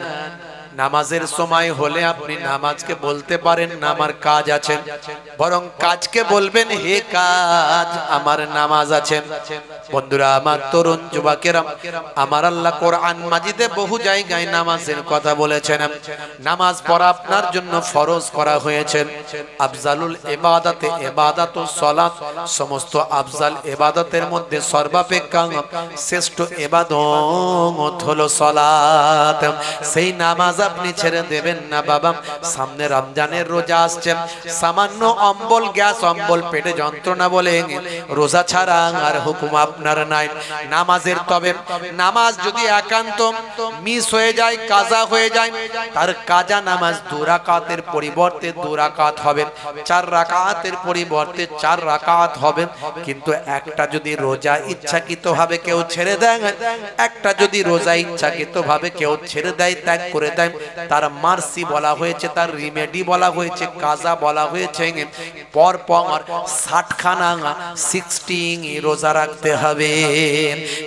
নামাজের সময় হলে আপনি নামাজকে বলতে পারেন না আমার কাজ আছে, বরং কাজকে বলবেন হে কাজ আমার নামাজ আছে। বন্ধুরা আমার, তরুণ যুবকেরা, আমার আল্লাহ কোরআন মাজিদে বহু জায়গায় নামাজের কথা বলেছেন। নামাজ পড়া আপনার জন্য ফরজ করা হয়েছে। আফজালুল ইবাদাতে ইবাদাতুস সালাত, সমস্ত আফজাল ইবাদতের মধ্যে সর্বাপেক্ষা শ্রেষ্ঠ ইবাদত হলো সালাত। সেই নামাজ আপনি ছেড়ে দেবেন না বাবা। সামনে রমজানের রোজা আসছে, সামান্য অম্বল গ্যাস, অম্বল পেটে যন্ত্রণা বলে রোজা ছাড়া আর হুকুম আপনার নাই নামাজের। তবে নামাজ যদি একান্ত মিস হয়ে যায়, কাজা হয়ে যায়, তার কাজা নামাজ 2 রাকাতের পরিবর্তে 2 রাকাত হবে, 4 রাকাতের পরিবর্তে 4 রাকাত হবে। কিন্তু একটা যদি রোজা ইচ্ছাকৃতভাবে কেউ ছেড়ে দেয়, একটা যদি রোজা ইচ্ছাকৃতভাবে কেউ ছেড়ে দেয়, ত্যাগ করে দেয়, তার মার্সি বলা হয়েছে, তার রিমেডি বলা হয়েছে, কাজা বলা হয়েছে, পর পর 60 খানা 60 রোজা রাখতে হবে।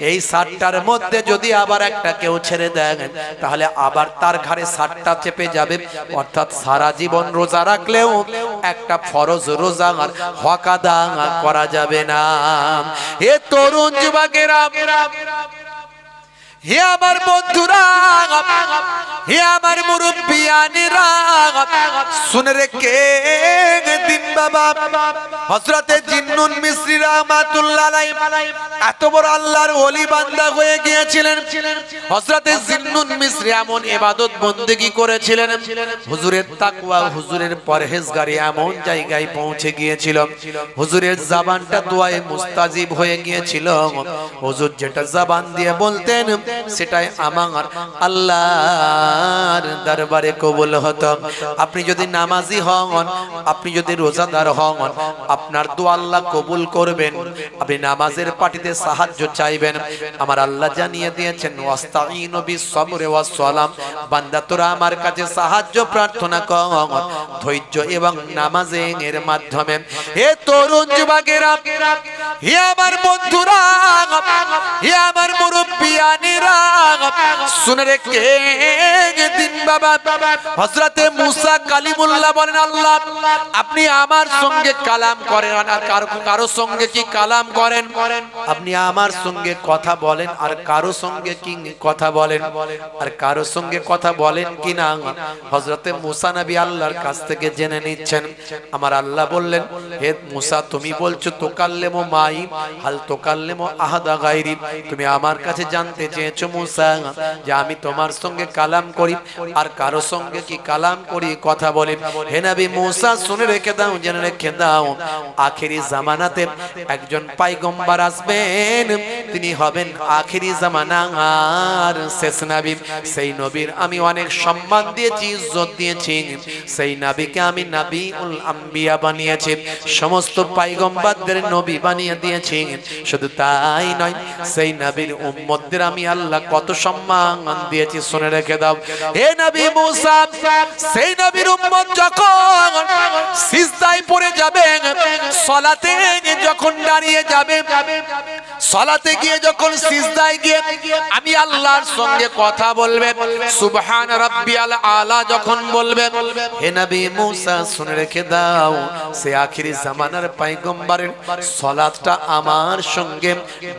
এই 60টার মধ্যে যদি আবার একটা কেউ ছেড়ে দেয়, তাহলে আবার তার ঘাড়ে 60টা চেপে যাবে। অর্থাৎ সারা জীবন রোজা রাখলেও একটা ফরজ রোজা আর হক আদা করা যাবে না। হে তরুণ যুবকেরা, হে আমার বন্ধুরা, হে আমার মুরব্বিয়ানেরা, শুনে রেখে দিন বাবা। হযরতে জিন্নুন মিসরি রাহমাতুল্লাহ আলাইহি এত বড় আল্লাহর ওলি বান্দা হয়ে গিয়েছিলেন। হযরতে জিন্নুন মিসরি এমন ইবাদত বন্দেগী করেছিলেন, হুজুরের তাকওয়া, হুজুরের পরহেজগারি এমন জায়গায় পৌঁছে গিয়েছিল, হুজুরের জবানটা দোয়ায়ে মুস্তাজিব হয়ে গিয়েছিল। হুজুর যেটা জবান দিয়ে বলতেন সেটাই আমার আল্লাহর দরবারে কবুল হতো। আপনি যদি নামাজি হন, আপনি যদি রোজাদার হন, আপনার দোয়া আল্লাহ কবুল করবেন। আপনি নামাজের পাটিতে সাহায্য চাইবেন, আমার আল্লাহ জানিয়ে দিয়েছেন ওয়াস্তাঈনু বিস-সাবরি ওয়াস-সালাম, বান্দা তোরা আমার কাছে সাহায্য প্রার্থনা কর ধৈর্য এবং নামাজের মাধ্যমে। হে তরুণ যুবকেরা, হে আমার বন্ধুরা, হে আমার মুরব্বিয়ানেরা, শুনে রেখে দিন বাবা। হযরতে মুসা কালিমুল্লাহ বলেন, আল্লাহ আপনি আমার সঙ্গে কালাম করেন আর কারো সঙ্গে কি কালাম করেন? আপনি আমার সঙ্গে কথা বলেন আর কারো সঙ্গে কি কথা বলেন? আর কারো সঙ্গে কথা বলেন কি না? হযরতে মুসা নবী আল্লাহর কাছ থেকে জেনে নিচ্ছেন। আমার আল্লাহ বললেন, হে মুসা তুমি বলছো তুকাল্লিমু মাই হাল তুকাল্লিমু আহাদা গায়রি, তুমি আমার কাছে জানতে চেয়েছো মুসা যে আমি তোমার সঙ্গে কালাম করি আর কারো সঙ্গে কি কালাম করি, কথা বলি। হে নবী মুসা শুনে রেখে দাও, জেনে রেখে দাও, আখেরি জামানাতে একজন পয়গম্বর আসবেন, তিনি হবেন আখেরি জামানার শেষ নবী। সেই নবীর আমি অনেক সম্মান দিয়েছি, ইজ্জত দিয়েছি, সেই নবীকে আমি নবীউল আম্বিয়া বানিয়েছি, সমস্ত পয়গম্বরদের নবী বানিয়ে বানিয়ে দিয়েছি। শুধু তাই নয়, সেই নবীর উম্মতদের আমি আল্লাহ কত সম্মান দিয়েছি শুনে রেখে দাও। হে নবী মুসা, সেই নবীর উম্মত যখন সিজদায় পড়ে যাবে, সালাতে যখন দাঁড়িয়ে যাবে, সালাতে গিয়ে যখন সিজদায় গিয়ে আমি আল্লাহর সঙ্গে কথা বলবে, সুবহান রাব্বিয়াল আলা যখন বলবে, হে নবী মুসা শুনে রেখে দাও, সে আখিরি জামানার পয়গম্বরের সালাতটা আমার সঙ্গে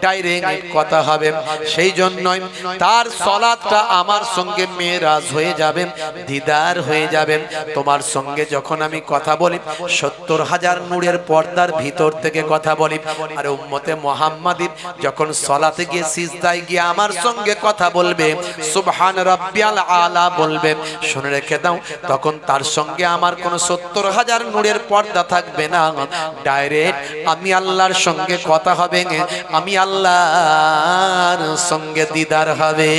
ডাইরেক্ট কথা হবে। সেই জন্যই তার সালাতটা আমার সঙ্গে মেরাজ হয়ে যাবে, দিদার হয়ে যাবে। তোমার সঙ্গে যখন আমি কথা বলি ৭০,০০০ নূরের পর্দার ভিতর থেকে কথা বলি, আর উম্মতে মুহাম্মাদি যখন সালাতে গিয়ে সিজদায় গিয়ে আমার সঙ্গে কথা বলবে, সুবহান রাব্বিয়াল আলা বলবে, শুনে রেখে দাও, তখন তার সঙ্গে আমার কোনো ৭০,০০০ নূরের পর্দা থাকবে না, ডাইরেক্ট আমি আল্লাহর সঙ্গে কথা হবে, আমি আল্লাহর সঙ্গে দিদার হবে।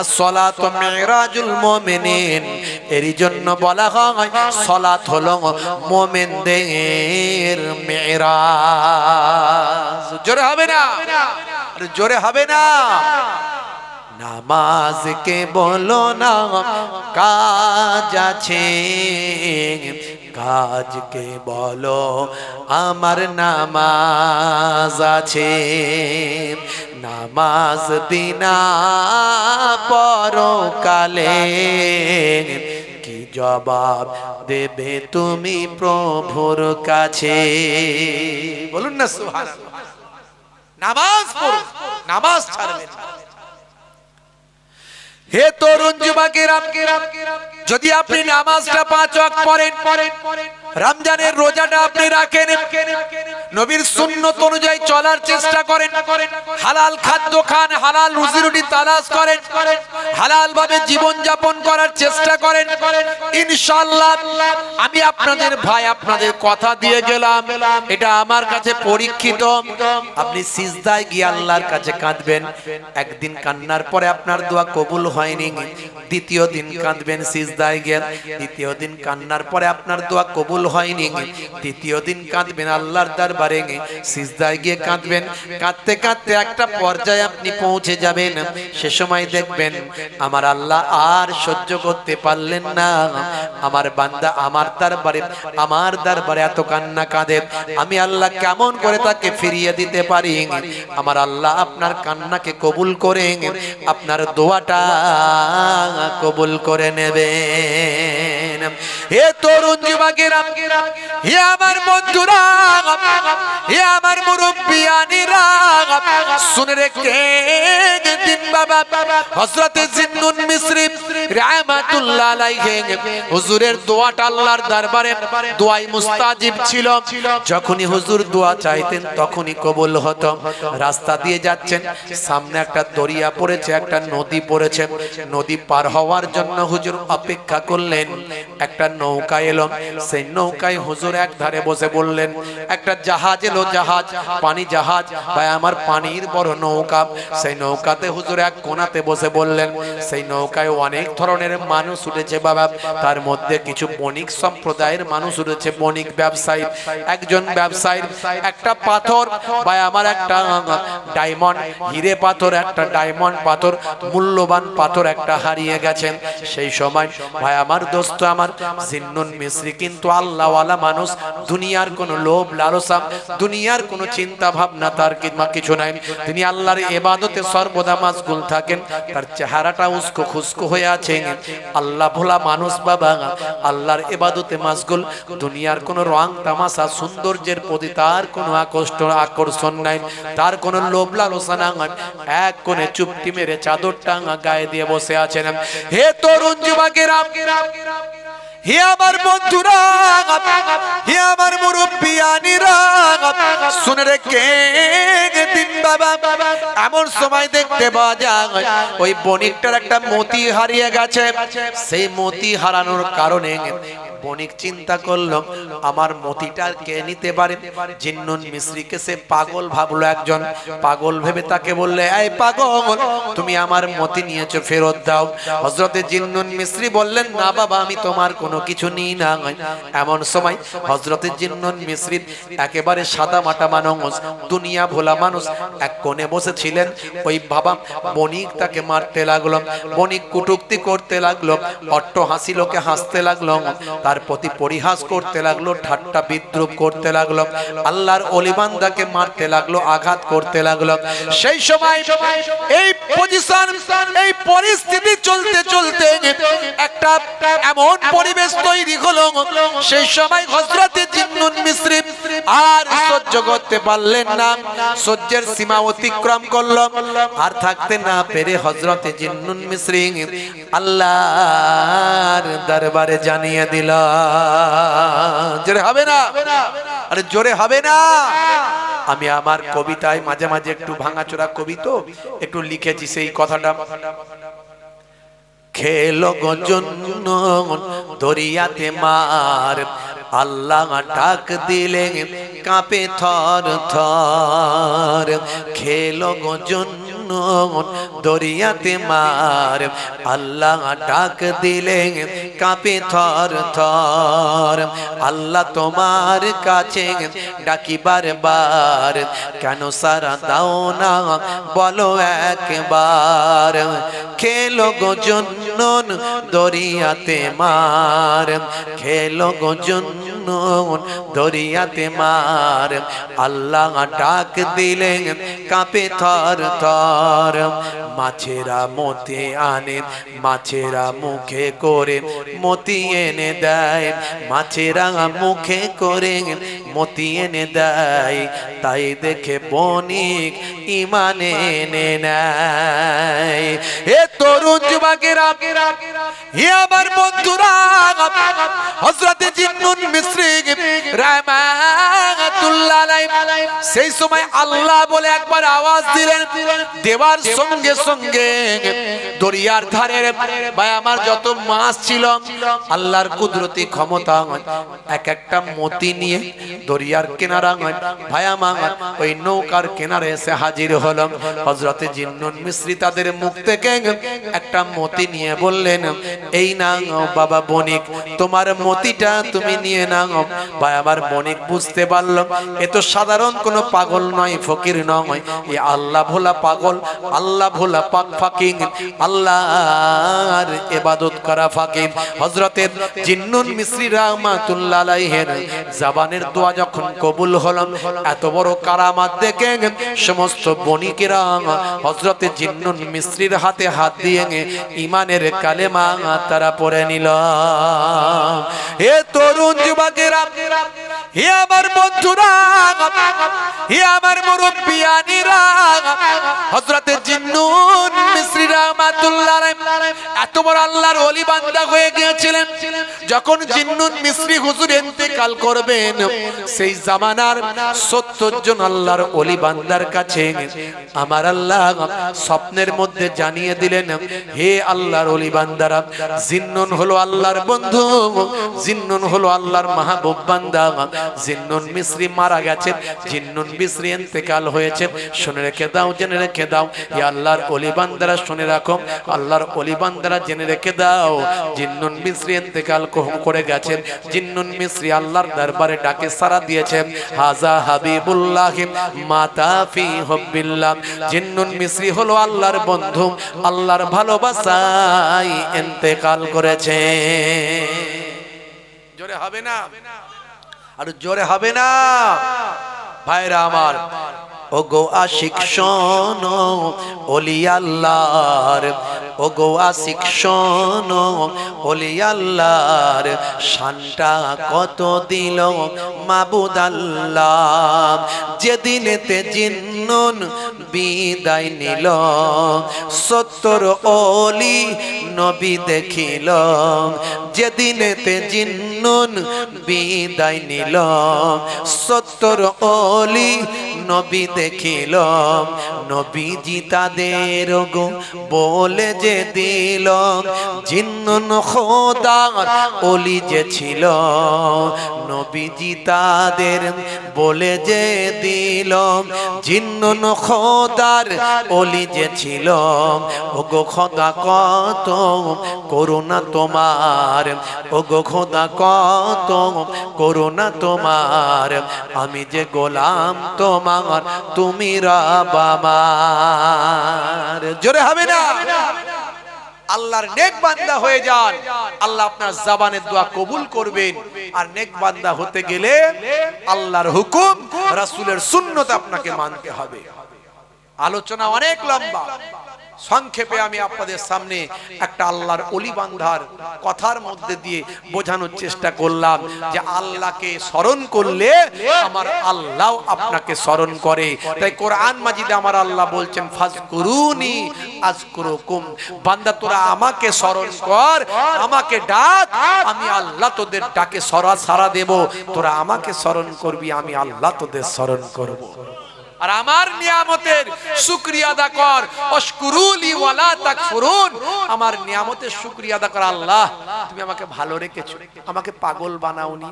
as-salatu মিরাজুল মুমিনিন, এরই জন্য বলা হয় সালাত হলো মুমিনদের মিরাজ। জোরে হবে না? জোরে হবে না? নামাজকে বলো না কাজ আছে, কাজকে বলো আমার নামাজ আছে। নামাজ বিনা পরকালে কি জবাব দেবে তুমি প্রভুর কাছে? বলুন না সুবহানাল্লাহ। নামাজ পড়ো, নামাজ ছাড়বে না। হে তরুণ যুবকেরা, যদি আপনি নামাজটা ৫ ওয়াক্ত পড়েন, রমজানের রোজাটা আপনি রাখেন, নবীর সুন্নত অনুযায়ী চলার চেষ্টা করেন, হালাল খাদ্য খান, হালাল রুজি রুটি তালাশ করেন, হালাল ভাবে জীবন যাপন করার চেষ্টা করেন, ইনশাআল্লাহ আমি আপনাদের ভাই আপনাদের কথা দিয়ে গেলাম, এটা আমার কাছে পরীক্ষিত। আপনি সিজদায় গিয়ে আল্লাহর কাছে কাঁদবেন, একদিন কান্নার পরে আপনার দোয়া কবুল হয়নি, দ্বিতীয় দিন কাঁদবেন সিজদায় গিয়ে, দ্বিতীয় দিন কান্নার পরে আপনার দোয়া কবুল হয়নি, তৃতীয় দিন কাঁদবেন আল্লাহর দরবারে, সিজদায় গিয়ে কাঁদবেন, কাঁদতে কাঁদতে একটা পর্যায়ে আপনি পৌঁছে যাবেন, সে সময় দেখবেন আমার আল্লাহ আর সহ্য করতে পারলেন না, আমার বান্দা আমার দরবারে এত কান্না কাঁদে, আমি আল্লাহ কেমন করে তাকে ফিরিয়ে দিতে পারি? আমার আল্লাহ আপনার কান্নাকে কবুল করে আপনার দোয়াটা কবুল করে নেবেন। হে তরুণ যুবকেরা, হে আমার বন্ধুরা, হে আমার মুরব্বিয়ানিরা, শুনে রেখে দিন বাবা, হযরত জিন্নুন মিসরি রাহমাতুল্লাহ আলাইহি হুজুরের দোয়াটা আল্লাহর দরবারে দোয়াই মুস্তাজিব ছিল। যখনই হুজুর দোয়া চাইতেন তখনই কবুল হতো। রাস্তা দিয়ে যাচ্ছেন, সামনে একটা দরিয়া পড়েছে, একটা নদী পড়েছে, নদী পার হওয়ার জন্য হুজুর অপেক্ষা করলেন। একটা নৌকা এলো, সেই নৌকায় হুজুর এক ধারে বসে বললেন, একটা জাহাজ এলো, জাহাজ, পানি জাহাজ, ভাই আমার পানির বড় নৌকা। সেই নৌকাতে হুজুর এক কোণাতে বসে বললেন, সেই নৌকায় অনেক ধরনের মানুষ উঠেছে বাবা, তার মধ্যে কিছু বণিক সম্প্রদায়ের মানুষ উঠেছে, বণিক ব্যবসায়ী। একজন ব্যবসায়ী একটা পাথর, ভাই আমার একটা ডায়মন্ড, হিরে পাথর, একটা ডায়মন্ড পাথর, মূল্যবান পাথর একটা হারিয়ে গেছেন। সেই সময় ভাই আমার দোস্ত আমার জিন্নুন মিসরি কিন্তু আল্লাহওয়ালা মানুষ, দুনিয়ার কোনো লোভ লালসা, দুনিয়ার কোনো চিন্তা ভাবনা তার কিছু নাই, তিনি আল্লাহর ইবাদতে সর্বদা মাশগুল থাকেন, তার চেহারাটা উস্কো খুস্কো হয়ে আছে, আল্লাহ ভোলা মানুষ বাবা, আল্লাহর ইবাদতে মাশগুল, দুনিয়ার কোনো রং তামাশা সৌন্দর্যের প্রতি তার কোনো আকর্ষণ নাই, তার কোনো লোভ লালসা নাই, এক কোণে চুপটি মেরে চাদরটা গায়ে দিয়ে বসে আছেন। হে তরুণ যুবকেরা, হে আমার বন্ধুরা, হে আমার মুরব্বিয়ানিরা, শুনে রেখে দিন বাবা, এমন সময় দেখতে পাওয়া যায় ওই বণিকটার একটা মতি হারিয়ে গেছে। সেই মতি হারানোর কারণে বণিক চিন্তা করলো আমার মতিটা কে নিতে পারে। জিন্নুন মিসরিকে সে পাগল ভাবলো, একজন পাগল ভেবে তাকে বললে, এই পাগল, তুমি আমার মতি নিয়েছো, ফেরত দাও। হযরতে জিন্নুন মিসরি বললেন, না বাবা, আমি তোমার কোনো কিছু নিই না। এমন সময় হযরতে জিন্নুন মিসরি একেবারে সাদা মাটা মানুষ, দুনিয়া ভোলা মানুষ, এক কোণে বসেছিলেন। ওই বাবা বণিক তাকে মারতে লাগলো, বণিক কুটুক্তি করতে লাগলো, অট্ট হাসি লোকে হাসতে লাগলো, তার প্রতি পরিহাস করতে লাগলো, ঠাট্টা বিদ্রুপ করতে লাগলো, আল্লাহর ওলি বান্দাকে মারতে লাগলো, আঘাত করতে লাগলো। সেই সময় এই পজিশন, এই পরিস্থিতি চলতে চলতে একটা এমন পরিবেশ তৈরি হলো, সেই সময় হযরতে জিন্নুন মিসরি আর সহ্য করতে পারলেন না, সহ্যের সীমা অতিক্রম করলো। আর থাকতে না পেরে হযরতে জিন্নুন মিসরি আল্লাহর দরবারে জানিয়ে দিল। জোরে হবে না? আরে জোরে হবে না? আমি আমার কবিতায় মাঝে মাঝে একটু ভাঙাচোরা কবি তো একটু লিখেছি সেই কথাটা। খেলো গজন্য দরিয়াতে মার, আল্লাহ ডাক দিলেন কাঁপে থর থর। খেলো গজন্য দরিয়াতে মার, আল্লাহ ডাক দিলেন কাঁপে থর থর। আল্লাহ তোমার কাছে ডাকি বারবার, কেন সারা দাও না বলো একবার। খেলো গজন্য দরিয়াতে মার, খেলো গজন্য দরিয়াতে মার, আল্লাহ ডাক দিলেন কাঁপে থর থর। মাছেরা মতি আনে, মাছেরা মুখে করে মতি এনে দেয়, মাছেরা মুখে করে মতি এনে দেয়, তাই দেখে বণিক ঈমানে এনে নেয়। এ তরুণ যুবকেরা, হে আমার বন্ধুরা, হযরতে জিন্নুন মিসরি রাহমাতুল্লাহ আলাইহি সেই সময় আল্লাহ বলে একবার আওয়াজ দিলেন, দেওয়ার সঙ্গে সঙ্গে দরিয়ার ধারের ভাই আমার যত মাছ ছিল, আল্লাহর কুদরতি ক্ষমতা, এক একটা মতি নিয়ে দরিয়ার কিনারা ভাই আমার ওই নৌকার কিনারে এসে হাজির হলো। হযরতে জিন্নুন মিসরি তাদের মুখ থেকে একটা মতি নিয়ে বললেন, এই নাও বাবা বণিক, তোমার মতিটা তুমি নিয়ে নাও। ভাই আমার বণিক বুঝতে পারল এ তো সাধারণ কোনো পাগল নয়, ফকির নয়, এ আল্লাহ ভোলা পাগল, আল্লাহ ভোলা পাক ফাকির, আল্লাহর ইবাদত করা ফাকির। হযরতে জিন্নুন মিসরি রাহমাতুল্লাহ আলাইহির জবানের দোয়া যখন কবুল হলো, এত বড় কারামাত দেখে সমস্ত বণিকেরা হযরতে জিন্নুন মিসরির হাতে হাত দিয়ে ঈমানের কালেমা তারা পড়ে নিল। হে তরুণ যুবকেরা, হে আমার বন্ধুরা, হে আমার মুরব্বিয়ানিরা, হযরতে জিন্নুন মিসরি রাহমাতুল্লাহ আলাইহি এত বড় আল্লাহর ওলি বান্দা হয়ে গিয়েছিলেন। যখন জিন্নুন মিসরি হুজুর ইন্তেকাল করবেন, সেই জামানার 70 জন আল্লাহর ওলি বান্দার কাছে আমার আল্লাহ স্বপ্নের মধ্যে জানিয়ে দিলেন, হে আল্লাহর ওলি বান্দারা, জিন্নুন হলো আল্লাহর বন্ধু, জিন্নুন হলো আল্লাহর মাহবুব বান্দা, জিন্নুন মিসরি মারা গেছে, জিন্নুন মিসরি ইন্তেকাল হয়েছে। শুনে রেখে দাও, জেনে রেখে দাও, হে আল্লাহর ওলি বান্দারা শুনে রাখো, আল্লাহর ওলি বান্দারা জেনে রেখে দাও, জিন্নুন মিসরি ইন্তেকাল করে গেছেন। জিন্নুন মিসরি আল্লাহর দরবারে ডাকে সাড়া দিয়েছেন, হাজা হাবিবুল্লাহ মাতা ফি হুব্বিল্লাহ। জিন্নুন মিসরি হলো আল্লাহর বন্ধু, আল্লাহর ভালোবাসায় ইন্তেকাল করেছে। জোরে হবে না? আর জোরে হবে না? ভাইরা আমার, ও গো আশিক শোনো ওলি আল্লাহর, ও গো আশিক শোনো ওলি আল্লাহর, শানটা কত দিল মাবুদ আল্লাহ। যেদিনেতে জিন্নুন বিদায় নিল, 70 ওলি নবী দেখিল। যেদিনেতে জিন্নুন বিদায় নিল, 70 ওলি নবী দেখিল নবীজি তাদের গো বলে যে দিল জিন্নুন খোদার ওলি যে ছিল নবীজি তাদের বলে যে দিল জিন্নুন খোদার ওলি যে ছিল ওগো খোদা কত করুণা তোমার ওগো খোদা কত করুণা তোমার আমি যে গোলাম তোমার তুমি রব আমার জোরে হবে না আল্লাহর নেক বান্দা হয়ে যান আল্লাহ আপনার জবানের দোয়া কবুল করবেন আর নেক বান্দা হতে গেলে আল্লাহর হুকুম রাসূলের সুন্নাত আপনাকে মানতে হবে আলোচনা অনেক লম্বা সংক্ষেপে আমি আপনাদের সামনে একটা আল্লাহর ওলি বান্দার কথার মধ্যে দিয়ে বোঝানোর চেষ্টা করলাম যে আল্লাহকে স্মরণ করলে আমার আল্লাহ আপনাকে স্মরণ করে তাই কোরআন মাজিদে আমার আল্লাহ বলছেন ফাজকুরুনি আযকুরুকুম বান্দা তোরা আমাকে স্মরণ কর আমাকে ডাক আমি আল্লাহ তোদের ডাকে সাড়া দেব তোরা আমাকে স্মরণ করবি আমি আল্লাহ তোদের স্মরণ করব আর আমার নিয়ামতের শুকরিয়া আদা কর আশকুরুলি ওয়ালা তাকফুরুন আমার নিয়ামতের শুকরিয়া আদা কর আল্লাহ তুমি আমাকে ভালো রেখেছো আমাকে পাগল বানাওনি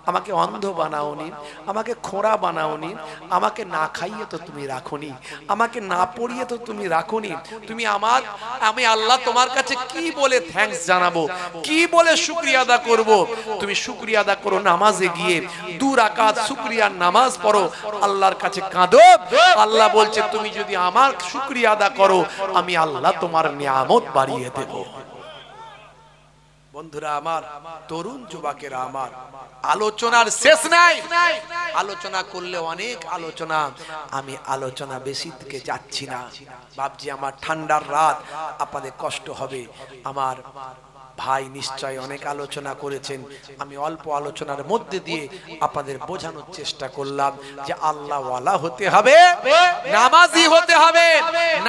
আমাকে অন্ধ বানাওনি আমাকে খোঁড়া বানাওনি আমাকে না খাইয়ে তো তুমি রাখোনি আমাকে না পড়িয়ে তো তুমি রাখোনি তুমি আমি আল্লাহ তোমার কাছে কি বলে থ্যাঙ্কস জানাবো কি বলে শুকরিয়া আদা করব তুমি শুকরিয়া আদা করো নামাজে গিয়ে 2 রাকাত শুকরিয়ার নামাজ পড়ো আল্লাহর কাছে কাঁদো আল্লাহ বলছে তুমি যদি আমার শুকরিয়া আদা করো আমি আল্লাহ তোমার নিয়ামত বাড়িয়ে দেব বন্ধুরা আমার তরুণ যুবকেরা আমার আলোচনার শেষ নাই আলোচনা করলে অনেক আলোচনা আমি আলোচনা বেশি দিকে যাচ্ছি না ভাবছি আমার ঠান্ডার রাত আপনাদের কষ্ট হবে আমার ভাই নিশ্চয় অনেক আলোচনা করেছেন আমি অল্প আলোচনার মধ্যে দিয়ে আপনাদের বোঝানোর চেষ্টা করলাম যে আল্লাহ ওয়ালা হতে হবে নামাজি হতে হবে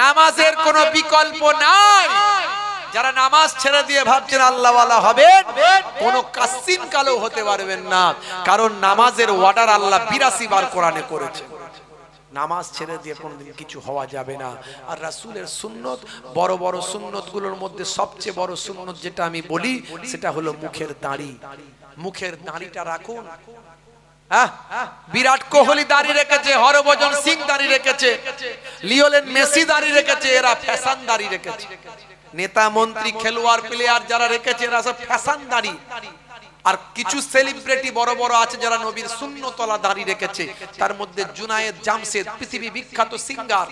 নামাজের কোনো বিকল্প নাই যারা নামাজ ছেড়ে দিয়ে ভাবছেন আল্লাহ ওয়ালা হবেন কোনো কাসিন কালো হতে পারবেন না কারণ নামাজের অর্ডার আল্লাহ 82 বার কোরআনে করেছেন নামাজ ছেড়ে দিয়ে কোনদিন কিছু হওয়া যাবে না আর রাসূলের সুন্নত বড় বড় সুন্নতগুলোর মধ্যে সবচেয়ে বড় সুন্নত যেটা আমি বলি সেটা হলো মুখের দাড়িটা রাখুন বিরাট কোহলি দাড়ি রেখেছে হরভজন সিং দাড়ি রেখেছে লিওনেল মেসি দাড়ি রেখেছে এরা ফ্যাশন দাড়ি রেখেছে নেতা মন্ত্রী খেলোয়াড় প্লেয়ার যারা রেখেছে এরা সব ফ্যাশন দাড়ি আর কিছু সেলিব্রিটি বড় বড় আছে যারা নবীর সুন্নতওয়ালা দাড়ি রেখেছে তার মধ্যে জুনায়েদ জামশেদ পৃথিবী বিখ্যাত সিঙ্গার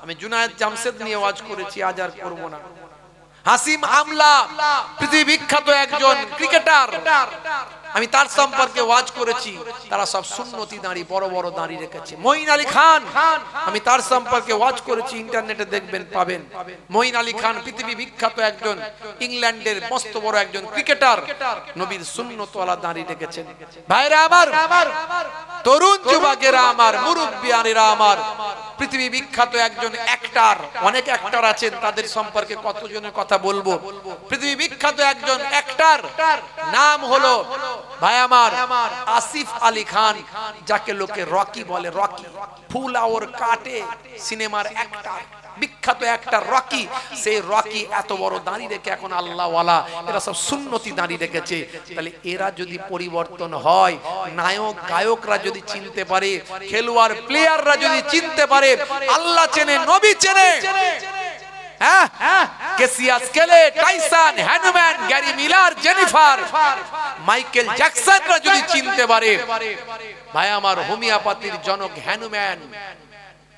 আমি জুনায়েদ জামশেদ নিয়ে ওয়াজ করেছি আজ আর করব না হাসিম আমলা পৃথিবী বিখ্যাত একজন ক্রিকেটার আমি তার সম্পর্কে ওয়াজ করেছি তারা সব সুন্নতি দাড়ি বড় বড় দাড়ি রেখেছে মঈন আলী খান আমি তার সম্পর্কে ওয়াজ করেছি ইন্টারনেটে দেখবেন পাবেন মঈন আলী খান পৃথিবী বিখ্যাত একজন ইংল্যান্ডের মস্ত বড় একজন ক্রিকেটার নবীর সুন্নতওয়ালা দাড়ি রেখেছেন ভাইরা আমার তরুণ যুবকেরা আমার মুরব্বিয়ানেরা আমার পৃথিবী বিখ্যাত একজন অ্যাক্টর অনেক অ্যাক্টর আছেন তাদের সম্পর্কে কতজনের কথা বলবো পৃথিবী বিখ্যাত একজন অ্যাক্টর নাম হলো ভাই আমার আসিফ আলী খান যাকে লোকে রকি বলে রকি ফুল আর কাটে সিনেমার অ্যাক্টর বিখ্যাত একটা রকি সেই রকি এত বড় দাড়ি রেখে এখন আল্লাহ ওয়ালা এরা সব সুন্নতি দাড়ি রেখেছে তাহলে এরা যদি পরিবর্তন হয় নায়ক গায়করা যদি চিনতে পারে খেলোয়াড় প্লেয়াররা যদি চিনতে পারে আল্লাহ চেনে নবী চেনে Cassius Clay Tyson Hahnemann Gary Miller Jennifer Michael জ্যাকসনরা যদি চিনতে পারে ভাই আমার হোমিওপ্যাথির জনক Hahnemann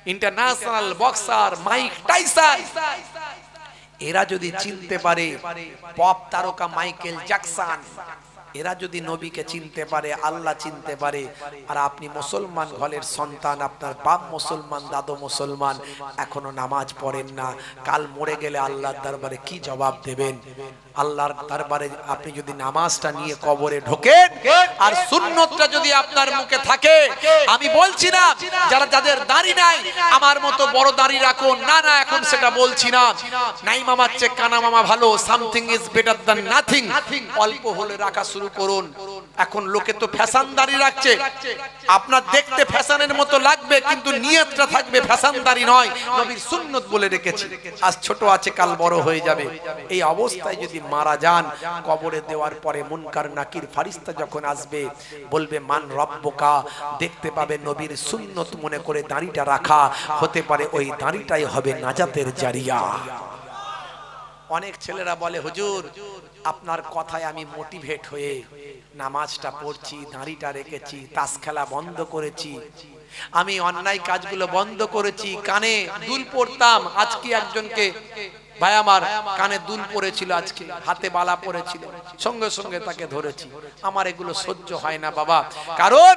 international boxer Mike Tyson এরা যদি চিনতে পারে পপ তারকা মাইকেল জ্যাকসন এরা যদি নবীকে চিনতে পারে আল্লাহ চিনতে পারে আর আপনি মুসলমান ঘরের সন্তান আপনার বাপ মুসলমান দাদু মুসলমান এখনো নামাজ পড়েন না কাল মরে গেলে আল্লাহর দরবারে কি জবাব দেবেন আল্লাহর দরবারে আপনি যদি নামাজটা নিয়ে কবরে ঢোকেন আর সুন্নতটা যদি আপনার মুখে থাকে আমি বলছি না যাদের দাড়ি নাই আমার মতো বড় দাড়ি রাখুন না না এখন সেটা বলছি না নাই মামার চেয়ে কানা মামা ভালো something is better than nothing অল্প হলে রাখা শুরু শুরু করুন। এখন লোকে তো ফ্যাশনদারি রাখছে, আপনার দেখতে ফ্যাশনের মতো লাগবে কিন্তু নিয়তটা থাকবে ফ্যাশনদারি নয়, নবীর সুন্নত বলে রেখেছি। আজ ছোট আছে কাল বড় হয়ে যাবে। এই অবস্থায় যদি মারা যান, কবরে দেওয়ার পরে মুনকার নাকির ফারিস্তা যখন আসবে বলবে মান রব্বুকা, দেখতে পাবে নবীর সুন্নত মনে করে দাড়িটা রাখা, হতে পারে ওই দাড়িটাই হবে নাজাতের জারিয়া। অনেক ছেলেরা বলে হুজুর আপনার কথায় আমি মোটিভেট হয়ে নামাজটা পড়ছি, দাড়িটা রেখেছি, তাস খেলা বন্ধ করেছি, আমি অন্যায় কাজগুলো বন্ধ করেছি, কানে দুল পড়তাম, আজকে একজনকে ভাই আমার কানে দুল পড়েছিল, আজকে হাতে বালা পড়েছিল, সঙ্গে সঙ্গে তাকে ধরেছি। আমার এগুলো সহ্য হয় না বাবা, কারণ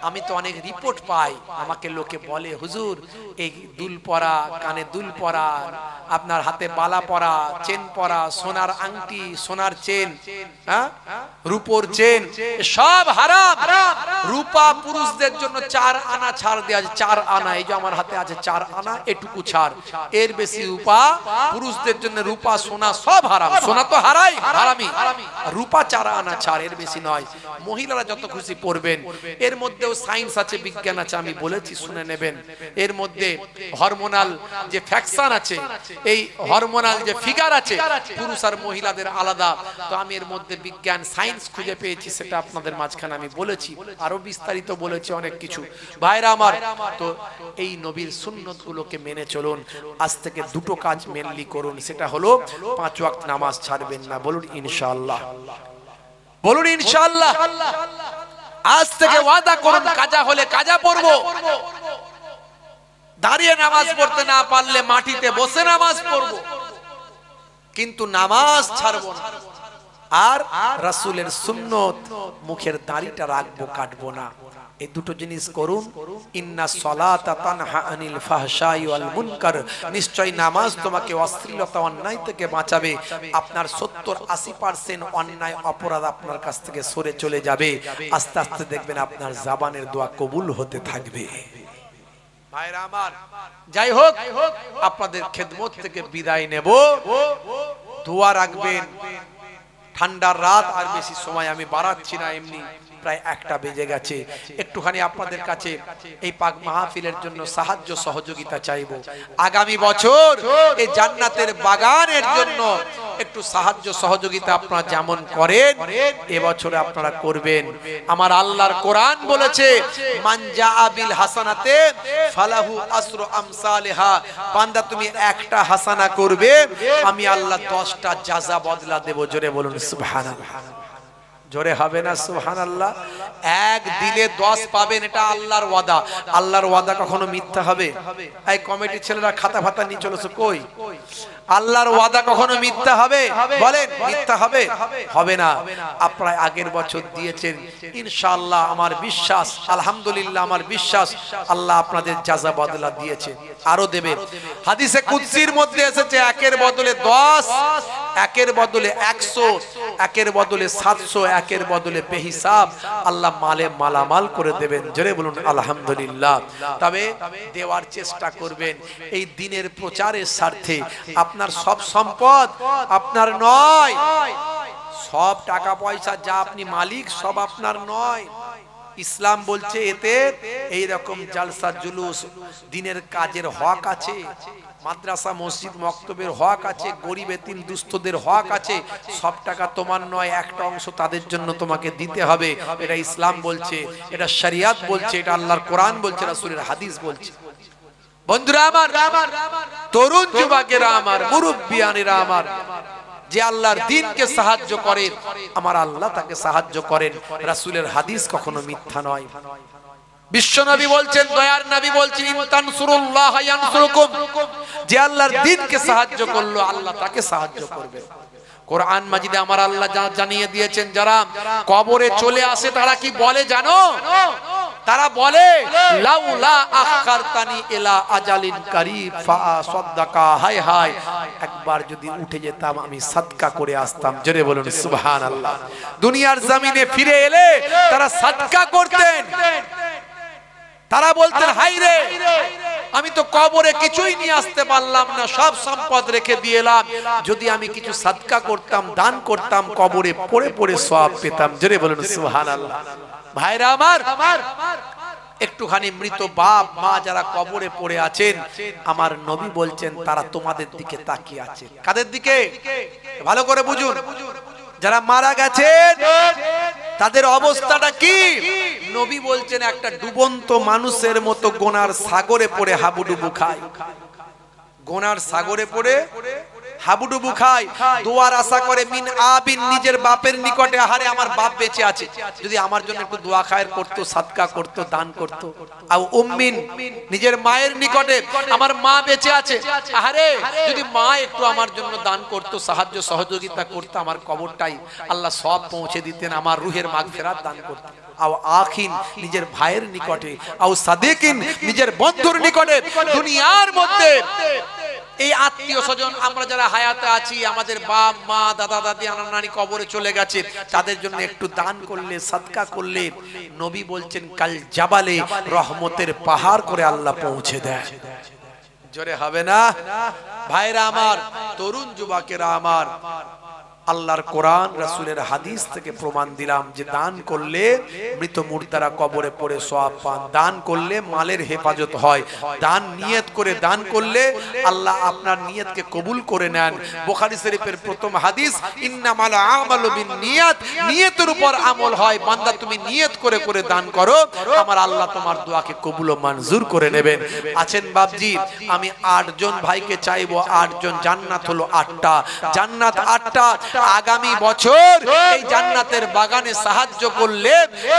আমি তো অনেক রিপোর্ট পাই, আমাকে লোকে বলে হুজুর এই দুল পরা, কানে দুল পরা, আপনার হাতে বালা পরা, চেন পরা, সোনার আংটি, সোনার চেন, হ্যাঁ রূপোর চেন, সব হারাম। রূপা পুরুষদের জন্য 4 আনা ছাড় দেওয়া আছে, 4 আনা, এই যে আমার হাতে আছে 4 আনা, এটুকু ছাড়, এর বেশি রূপা পুরুষদের জন্য, রূপা সোনা সব হারাম। সোনা তো হারাই, হারামি, রূপা 4 আনা ছাড়, এর বেশি নয়। মহিলারা যত খুশি পড়বেন, এর মধ্যেও সায়েন্স আছে, বিজ্ঞান আছে, আমি বলেছি শুনে নেবেন। এর মধ্যে হরমোনাল যে ফ্যাকশন আছে, এই হরমোনাল যে ফিগার আছে পুরুষ আর মহিলাদের আলাদা, তো আমি এর মধ্যে বিজ্ঞান সায়েন্স খুঁজে পেয়েছি, সেটা আপনাদের মাঝখানে আমি বলেছি, আরো বিস্তারিত বলেছি অনেক কিছু। ভাইরা আমার, তো এই নবীর সুন্নতগুলোকে মেনে চলুন। আজ থেকে দুটো কাজ মেনলি করুন, সেটা হলো 5 ওয়াক্ত নামাজ ছাড়বেন না। বলুন ইনশাআল্লাহ, বলুন ইনশাআল্লাহ। আজ থেকে ওয়াদা করুন, কাজা হলে কাজা পড়বো, দাঁড়িয়ে নামাজ পড়তে না পারলে মাটিতে বসে নামাজ পড়বো, কিন্তু নামাজ ছাড়বো না। আর রাসূলের সুন্নত, মুখের দাড়িটা রাখবো, কাটবো না। এই দুটো জিনিস করুন। ইন্না সলাতা তানহা আনিল ফাহশাই ওয়াল মুনকার, নিশ্চয় নামাজ তোমাকে অশ্লীলতা অন্যায় থেকে বাঁচাবে। আপনার 70-80% অন্যায় অপরাধ আপনার কাছ থেকে সরে চলে যাবে। আস্তে আস্তে দেখবেন আপনার জবানের দোয়া কবুল হতে থাকবে। ভাইরা আমার, যাই হোক, আপনাদের খেদমত থেকে বিদায় নেব। দোয়া রাখবেন। ঠান্ডার রাত, আর বেশি সময় আমি বাড়াচ্ছি না, এমনি প্রায় 1টা বেজে গেছে। একটুখানি আপনাদের কাছে এই পাক মাহফিলের জন্য সাহায্য সহযোগিতা চাইবো। আগামী বছর এই জান্নাতের বাগানের জন্য একটু সাহায্য সহযোগিতা আপনারা যেমন করেন এবছরে আপনারা করবেন। আমার আল্লাহর কোরআন বলেছে, মান জাআ বিল হাসানাতে ফালাহু আসরু আমসালিহা, বান্দা তুমি 1টা হাসানা করবে, আমি আল্লাহ 10টা জাযা বদলা দেব। জোরে বলুন সুবহানাল্লাহ। জোরে হবে না সুবহানাল্লাহ? এক দিলে 10 পাবেন, এটা আল্লাহর ওয়াদা। আল্লাহর ওয়াদা কখনো মিথ্যা হবে? এই কমিটির ছেলেরা খাতা ফাতা নিয়ে চলেছে, কই? আল্লাহর ওয়াদা কখনো মিথ্যা হবে? বলেন, মিথ্যা হবে? হবে না। আপনারা আগের বছর দিয়েছেন, ইনশাআল্লাহ আমার বিশ্বাস, আলহামদুলিল্লাহ আমার বিশ্বাস, আল্লাহ আপনাদের জাযা বদলা দিয়েছে, আরো দেবে। হাদিসে কুদসির মধ্যে এসেছে, একের বদলে 10, একের বদলে 100, একের বদলে 700, একের বদলে বেহিসাব আল্লাহ মালে মালামাল করে দেবেন। জোরে বলুন আলহামদুলিল্লাহ। তবে দেওয়ার চেষ্টা করবেন এই দিনের প্রচারের স্বার্থে। আপনার সব সম্পদ আপনার নয়, সব টাকা পয়সা যা আপনি মালিক সব আপনার নয়। ইসলাম বলছে এতে এই রকম জালসা জুলুস দিনের কাজের হক আছে, মাদ্রাসা মসজিদ মক্তবের হক আছে, গরিব এতিম দুস্থদের হক আছে। সব টাকা তোমার নয়, একটা অংশ তাদের জন্য তোমাকে দিতে হবে। এটা ইসলাম বলছে, এটা শরিয়াত বলছে, এটা আল্লাহর কোরআন বলছে, রাসূলের হাদিস বলছে। বন্ধুরা আমার, তরুণ যুবকেরা আমার, মুরব্বিয়ানেরা আমার, যে আল্লাহর দ্বীনকে সাহায্য করে আমার আল্লাহ তাকে সাহায্য করেন। রাসূলের হাদিস কখনো মিথ্যা নয়। বিশ্বনবী বলছেন, দয়ার নবী বলছেন, ইন তানসুরুল্লাহ ইয়ানসুরকুম, যে আল্লাহর দ্বীনকে সাহায্য করলো আল্লাহ তাকে সাহায্য করবে। কোরআন মাজিদে আমার আল্লাহ জানিয়ে দিয়েছেন, যারা কবরে চলে আসে তারা কি বলে জানো? তারা বলে, লাউলা আখারতানি ইলা আজালিন কারীব ফাসাদদাকা, হায় হায় একবার যদি উঠে যেতাম আমি সাদকা করে আসতাম। জোরে বলুন সুবহানাল্লাহ। দুনিয়ার জমিনে ফিরে এলে তারা সাদকা করতেন, তারা বলতেন হায় রে আমি তো কবরে কিছুই নিয়ে আসতে পারলাম না, সব সম্পদ রেখে দিয়ে এলাম, যদি আমি কিছু সাদকা করতাম, দান করতাম, কবরে পড়ে পড়ে সওয়াব পেতাম। জোরে বলুন সুবহানাল্লাহ। ভাইরা আমার, একটুখানি মৃত বাপ মা যারা কবরে পড়ে আছেন, আমার নবী বলছেন তারা তোমাদের দিকে তাকিয়ে আছে। কাদের দিকে? ভালো করে বুঝুন। যারা মারা গেছেন তাদের অবস্থাটা কি? নবী বলছেন একটা ডুবন্ত মানুষের মতো গোনার সাগরে পড়ে হাবুডুবু খায়। গোনার সাগরে পড়ে হাবুডুবু খায়, দোয়ার আশা করে মিন আবিন, নিজের বাপের নিকটে, আহারে আমার বাপ বেঁচে আছে, যদি আমার জন্য একটু দোয়া খায়ের করতো, সাদকা করতো, দান করতো। আর উম্মিন, নিজের মায়ের নিকটে, আমার মা বেঁচে আছে, আহারে যদি মা একটু আমার জন্য দান করতো, সাহায্য সহযোগিতা করতো, আমার কবরটাই আল্লাহ সব পৌঁছে দিতেন, আমার রুহের মাগফিরাত দান করতেন। আও আখিন, নিজের ভাইয়ের নিকটে, আও সাদিকিন, নিজের বন্ধুর নিকটে। দুনিয়ার মধ্যে এই আত্মীয় স্বজন আমরা যারা হায়াতে আছি, আমাদের বাপ মা দাদা দাদি নানা নানি কবরে চলে গেছে, তাদের জন্য একটু দান করলে, সাদকা করলে, নবী বলছেন কাল জাবালে রহমতের পাহাড় করে আল্লাহ পৌঁছে দেয়। জোরে হবে না? ভাইরা আমার, তরুণ যুবকেরা আমার, আল্লাহর কোরআন রাসূলের হাদিস থেকে প্রমাণ দিলাম যে দান করলে মৃত মুর্দারা কবরে পড়ে সওয়াব পান, দান করলে মালের হেফাজত হয়, দান নিয়ত করে দান করলে আল্লাহ আপনার নিয়তকে কবুল করে নেন। বুখারী শরীফের প্রথম হাদিস, ইন্নামাল আমালু বিন্নিয়াত, নিয়তের উপর আমল হয়। বান্দা তুমি নিয়ত করে করে দান করো, আমার আল্লাহ তোমার দোয়াকে কবুল ও মঞ্জুর করে নেবেন। আছেন বাপজি, আমি 8 জন ভাইকে চাইবো, 8 জন, জান্নাত হলো 8টা, জান্নাত 8টা। আগামী বছর এই জান্নাতের বাগানে সাহায্য করলে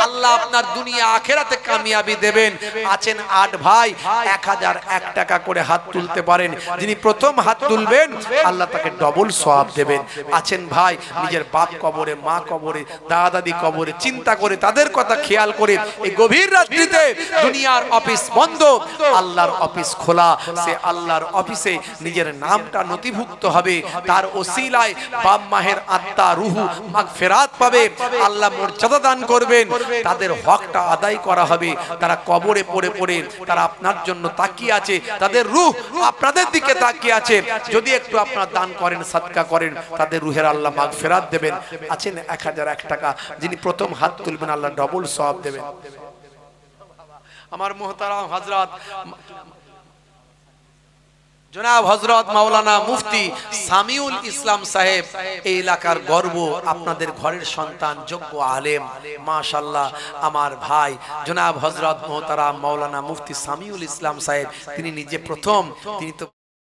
আল্লাহ আপনার দুনিয়া আখিরাতে কামিয়াবি দেবেন। আছেন 8 ভাই, 1001 টাকা করে হাত তুলতে পারেন, যিনি প্রথম হাত তুলবেন আল্লাহ তাকে ডবল সওয়াব দেবেন। আছেন ভাই, নিজের বাপ কবরে, মা কবরে, দাদা দাদি কবরে, চিন্তা করে তাদের কথা খেয়াল করে এই গভীর রাত্রিতে দুনিয়ার অফিস বন্ধ, আল্লাহর অফিস খোলা, সে আল্লাহর অফিসে নিজের নামটা নথিভুক্ত হবে, তার ওসিলায় বাপ মায়ের আত্মা রুহু মাগফিরাত পাবে, আল্লাহ মর্যাদা দান করবেন, তাদের হকটা আদায় করা হবে। তারা কবরে পড়ে পড়ে তারা আপনার জন্য তাকিয়ে আছে, তাদের রূহ আপনাদের দিকে তাকিয়ে আছে, যদি একটু আপনারা দান করেন, সাদকা করেন, তাদের রুহের আল্লাহ মাগফিরাত দেবেন। আছেন 1001 টাকা, যিনি প্রথম হাত তুলবেন আল্লাহ ডবল সওয়াব দেবেন। আমার মুহতারাম হযরত জনাব হযরত মাওলানা মুফতি সামিউল ইসলাম সাহেব, এই এলাকার গর্ব, আপনাদের ঘরের সন্তান, যোগ্য আলেম, মাশাআল্লাহ। আমার ভাই জনাব হযরত মুহতারাম মাওলানা মুফতি সামিউল ইসলাম সাহেব, তিনি নিজে প্রথম, তিনি তো